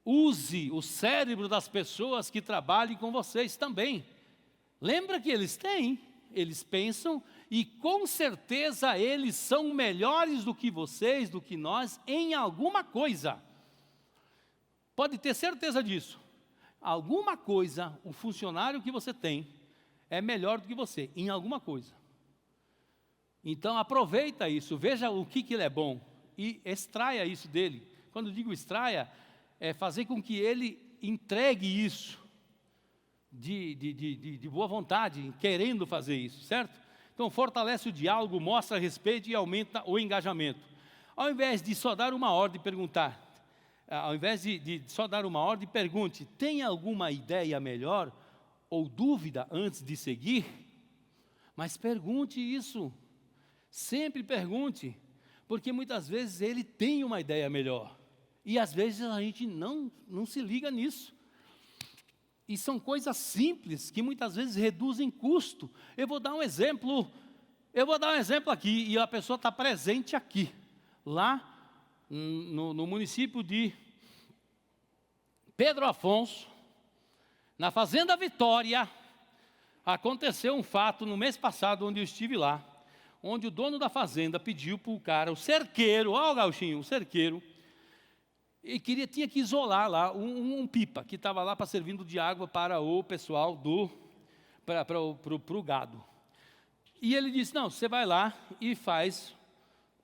Speaker 1: Use o cérebro das pessoas que trabalhem com vocês também. Lembra que eles pensam e com certeza eles são melhores do que vocês, do que nós, em alguma coisa. Pode ter certeza disso. Alguma coisa, o funcionário que você tem é melhor do que você, em alguma coisa. Então aproveita isso, veja o que ele é bom e extraia isso dele. Quando digo extraia, é fazer com que ele entregue isso de boa vontade, querendo fazer isso, certo? Então fortalece o diálogo, mostra respeito e aumenta o engajamento. Ao invés de só dar uma ordem e perguntar, ao invés de só dar uma ordem, pergunte, tem alguma ideia melhor ou dúvida antes de seguir? Mas pergunte isso, sempre pergunte, porque muitas vezes ele tem uma ideia melhor. E às vezes a gente não se liga nisso. E são coisas simples que muitas vezes reduzem custo. Eu vou dar um exemplo aqui, e a pessoa está presente aqui. Lá no município de Pedro Afonso, na Fazenda Vitória, aconteceu um fato no mês passado, onde eu estive lá, onde o dono da fazenda pediu para o cara, o cerqueiro, olha o Gauchinho, o cerqueiro, e tinha que isolar lá um pipa, que estava lá para servindo de água para o pessoal para o gado. E ele disse, não, você vai lá e faz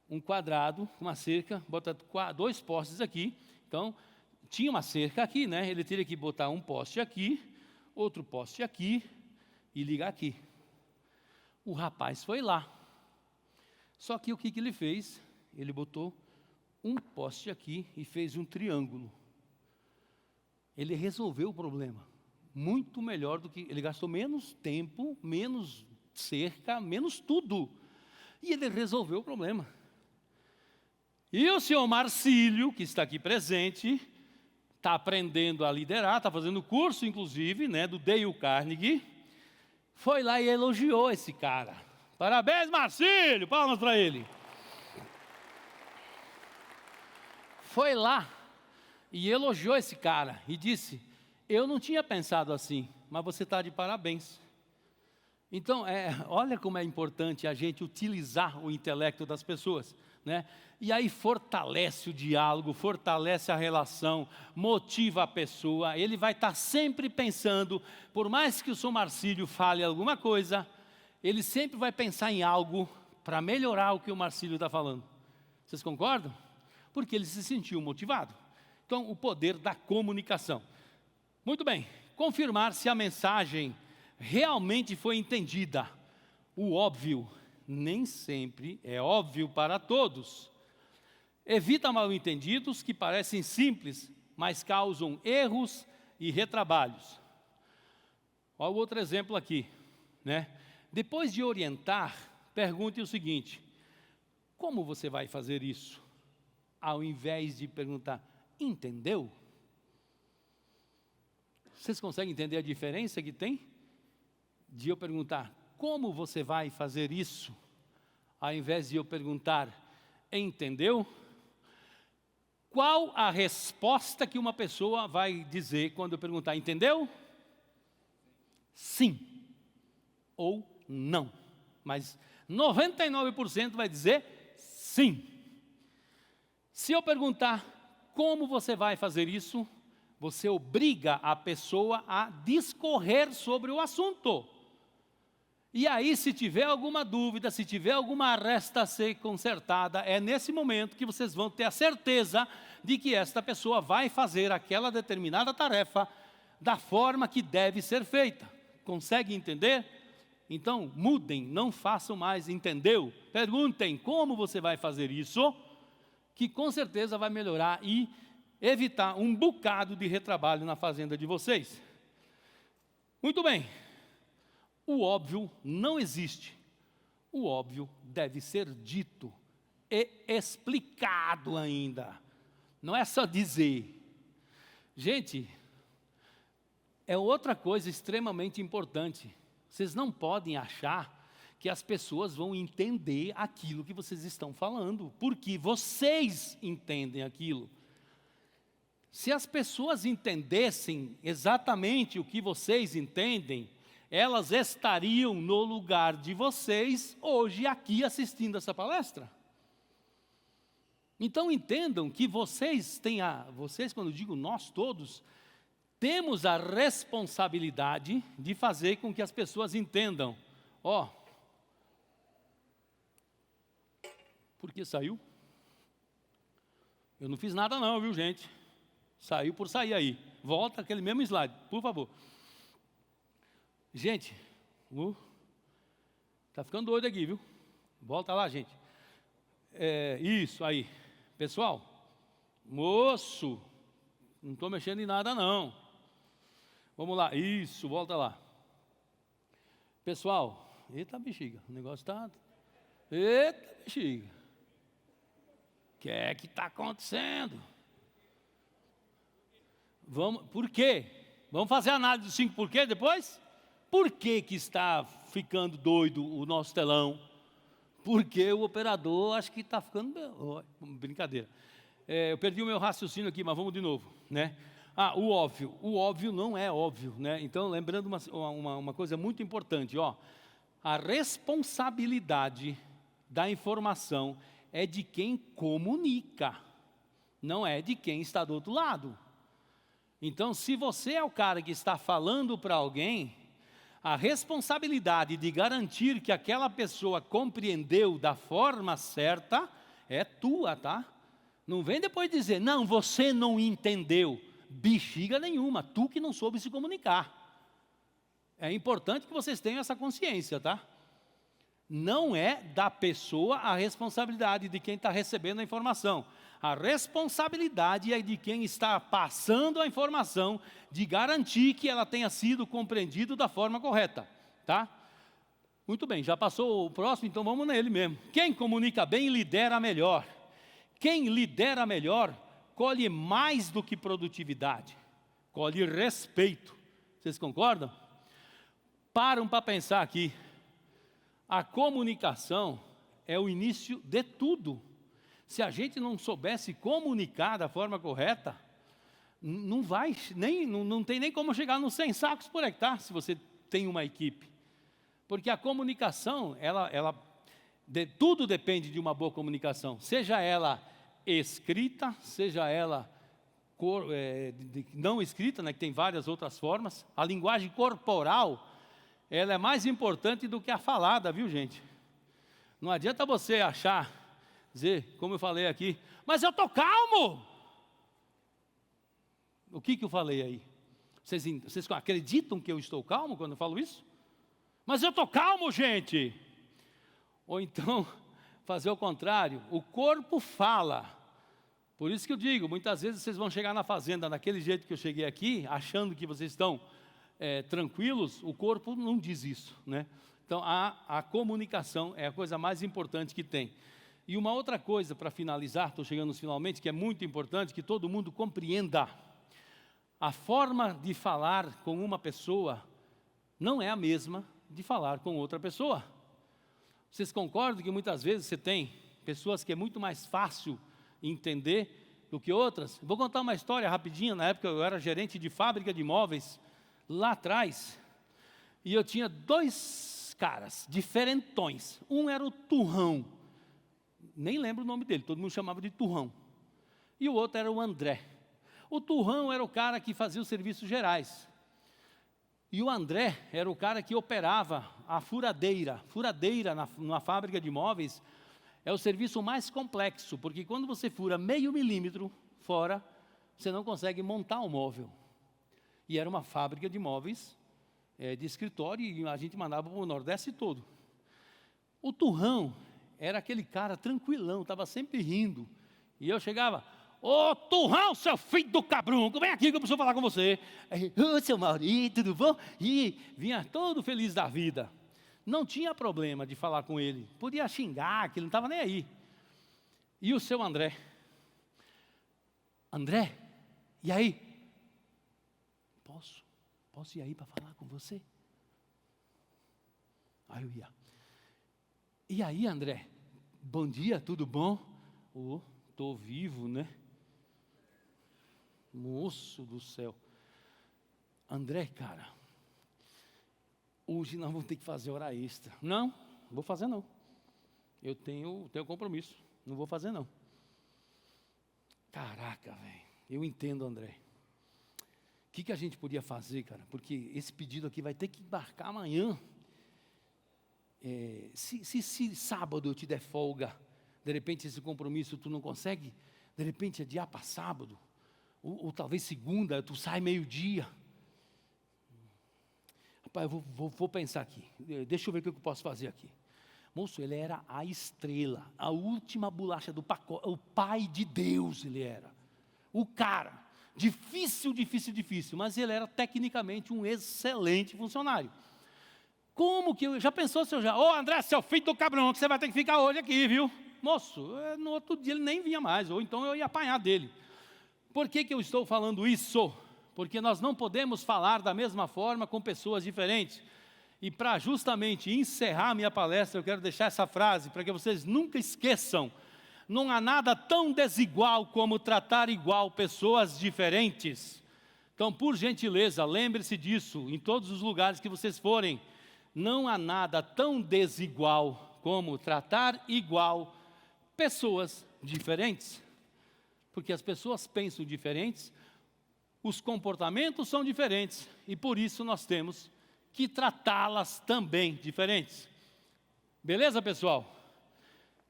Speaker 1: um quadrado, uma cerca, bota 2 postes aqui. Então, tinha uma cerca aqui, né? Ele teria que botar um poste aqui, outro poste aqui e ligar aqui. O rapaz foi lá. Só que o que ele fez? Ele botou um poste aqui e fez um triângulo. Ele resolveu o problema. Muito melhor do que... Ele gastou menos tempo, menos cerca, menos tudo. E ele resolveu o problema. E o senhor Marcílio, que está aqui presente, está aprendendo a liderar, está fazendo curso, inclusive, né, do Dale Carnegie, foi lá e elogiou esse cara. Parabéns, Marcílio! Palmas para ele. Foi lá e elogiou esse cara e disse, eu não tinha pensado assim, mas você está de parabéns. Então, olha como é importante a gente utilizar o intelecto das pessoas, né? E aí fortalece o diálogo, fortalece a relação, motiva a pessoa, ele vai estar sempre pensando, por mais que o senhor Marcílio fale alguma coisa, ele sempre vai pensar em algo para melhorar o que o Marcílio está falando. Vocês concordam? Porque ele se sentiu motivado. Então, o poder da comunicação. Muito bem, confirmar se a mensagem realmente foi entendida. O óbvio nem sempre é óbvio para todos. Evita mal-entendidos que parecem simples, mas causam erros e retrabalhos. Olha o outro exemplo aqui, né? Depois de orientar, pergunte o seguinte, como você vai fazer isso? Ao invés de perguntar, entendeu? Vocês conseguem entender a diferença que tem? De eu perguntar, como você vai fazer isso? Ao invés de eu perguntar, entendeu? Qual a resposta que uma pessoa vai dizer quando eu perguntar, entendeu? Sim ou não. Mas 99% vai dizer sim. Se eu perguntar, como você vai fazer isso? Você obriga a pessoa a discorrer sobre o assunto. E aí, se tiver alguma dúvida, se tiver alguma aresta a ser consertada, é nesse momento que vocês vão ter a certeza de que esta pessoa vai fazer aquela determinada tarefa da forma que deve ser feita. Consegue entender? Então, mudem, não façam mais, entendeu? Perguntem como você vai fazer isso, que com certeza vai melhorar e evitar um bocado de retrabalho na fazenda de vocês. Muito bem. O óbvio não existe. O óbvio deve ser dito e explicado ainda. Não é só dizer. Gente, é outra coisa extremamente importante. Vocês não podem achar que as pessoas vão entender aquilo que vocês estão falando, porque vocês entendem aquilo. Se as pessoas entendessem exatamente o que vocês entendem, elas estariam no lugar de vocês hoje aqui assistindo essa palestra. Então entendam que vocês quando eu digo nós todos, temos a responsabilidade de fazer com que as pessoas entendam. Por que saiu? Eu não fiz nada não, viu gente? Saiu por sair aí. Volta aquele mesmo slide, por favor. Gente, tá ficando doido aqui, viu? Volta lá, gente. Isso aí. Pessoal, moço, não estou mexendo em nada não. Vamos lá, isso, volta lá. Pessoal, eita bexiga, o negócio está... Eita bexiga. O que é que está acontecendo? Por quê? Vamos fazer a análise dos 5 porquê depois? Por que que está ficando doido o nosso telão? Porque o operador acho que está ficando... Brincadeira. Eu perdi o meu raciocínio aqui, mas vamos de novo, né? O óbvio. O óbvio não é óbvio, né? Então, lembrando uma coisa muito importante, a responsabilidade da informação é de quem comunica, não é de quem está do outro lado. Então, se você é o cara que está falando para alguém, a responsabilidade de garantir que aquela pessoa compreendeu da forma certa é tua, tá? Não vem depois dizer, não, você não entendeu. Bexiga nenhuma, tu que não soube se comunicar. É importante que vocês tenham essa consciência, tá? Não é da pessoa a responsabilidade de quem está recebendo a informação. A responsabilidade é de quem está passando a informação, de garantir que ela tenha sido compreendida da forma correta, tá? Muito bem, já passou o próximo, então vamos nele mesmo. Quem comunica bem, lidera melhor. Quem lidera melhor, colhe mais do que produtividade, colhe respeito. Vocês concordam? Param para pensar aqui. A comunicação é o início de tudo. Se a gente não soubesse comunicar da forma correta, não tem nem como chegar nos 100 sacos por hectare, se você tem uma equipe. Porque a comunicação, tudo depende de uma boa comunicação. Seja ela escrita, seja ela não escrita, né, que tem várias outras formas. A linguagem corporal, ela é mais importante do que a falada, viu, gente? Não adianta você dizer, como eu falei aqui, mas eu estou calmo. O que eu falei aí? Vocês acreditam que eu estou calmo quando eu falo isso? Mas eu estou calmo, gente. Ou então, fazer o contrário, o corpo fala. Por isso que eu digo, muitas vezes vocês vão chegar na fazenda daquele jeito que eu cheguei aqui, achando que vocês estão tranquilos, o corpo não diz isso, né? Então, a comunicação é a coisa mais importante que tem. E uma outra coisa, para finalizar, estou chegando finalmente, que é muito importante, que todo mundo compreenda. A forma de falar com uma pessoa não é a mesma de falar com outra pessoa. Vocês concordam que muitas vezes você tem pessoas que é muito mais fácil entender do que outras? Vou contar uma história rapidinha. Na época eu era gerente de fábrica de móveis, lá atrás, e eu tinha 2 caras diferentões. Um era o Turrão, nem lembro o nome dele, todo mundo chamava de Turrão. E o outro era o André. O Turrão era o cara que fazia os serviços gerais. E o André era o cara que operava a furadeira. Furadeira na fábrica de móveis é o serviço mais complexo, porque quando você fura meio milímetro fora, você não consegue montar o móvel. E era uma fábrica de móveis, de escritório, e a gente mandava para o Nordeste todo. O Turrão era aquele cara tranquilão, estava sempre rindo. E eu chegava, ô Turrão, seu filho do cabrunco, vem aqui que eu preciso falar com você. Ô seu Maurício, tudo bom? E vinha todo feliz da vida. Não tinha problema de falar com ele. Podia xingar, que ele não estava nem aí. E o seu André? André, e aí? Posso ir aí para falar com você? Aí eu ia. E aí, André? Bom dia, tudo bom? Estou vivo, né? Moço do céu. André, cara, hoje nós vamos ter que fazer hora extra. Não vou fazer não. Eu tenho compromisso. Não vou fazer não. Caraca, velho. Eu entendo, André. O que a gente podia fazer, cara? Porque esse pedido aqui vai ter que embarcar amanhã. Se sábado eu te der folga, de repente esse compromisso tu não consegue, de repente adiar para sábado, ou talvez segunda, tu sai meio-dia. Rapaz, eu vou pensar aqui, deixa eu ver o que eu posso fazer aqui. Moço, ele era a estrela, a última bolacha do pacote, o pai de Deus ele era. O cara, difícil, mas ele era tecnicamente um excelente funcionário. Como que já pensou, ô André, seu filho do cabrão, que você vai ter que ficar hoje aqui, viu? Moço, no outro dia ele nem vinha mais, ou então eu ia apanhar dele. Por que eu estou falando isso? Porque nós não podemos falar da mesma forma com pessoas diferentes. E para justamente encerrar minha palestra, eu quero deixar essa frase, para que vocês nunca esqueçam. Não há nada tão desigual como tratar igual pessoas diferentes. Então, por gentileza, lembre-se disso, em todos os lugares que vocês forem. Não há nada tão desigual como tratar igual pessoas diferentes. Porque as pessoas pensam diferentes, os comportamentos são diferentes, e por isso nós temos que tratá-las também diferentes. Beleza, pessoal?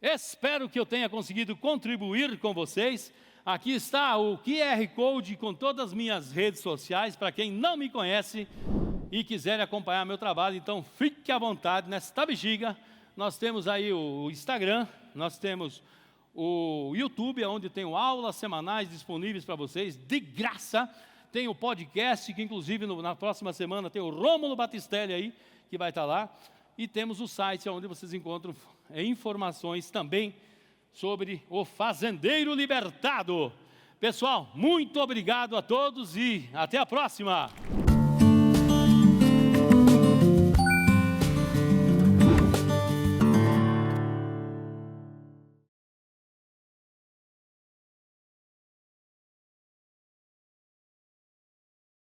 Speaker 1: Espero que eu tenha conseguido contribuir com vocês. Aqui está o QR Code com todas as minhas redes sociais, para quem não me conhece e quiser acompanhar meu trabalho, então fique à vontade nesta bexiga. Nós temos aí o Instagram, nós temos o YouTube, onde tem aulas semanais disponíveis para vocês, de graça. Tem o podcast, que inclusive na próxima semana tem o Rômulo Batistelli aí, que vai estar lá. E temos o site, onde vocês encontram informações também sobre o Fazendeiro Libertado. Pessoal, muito obrigado a todos e até a próxima!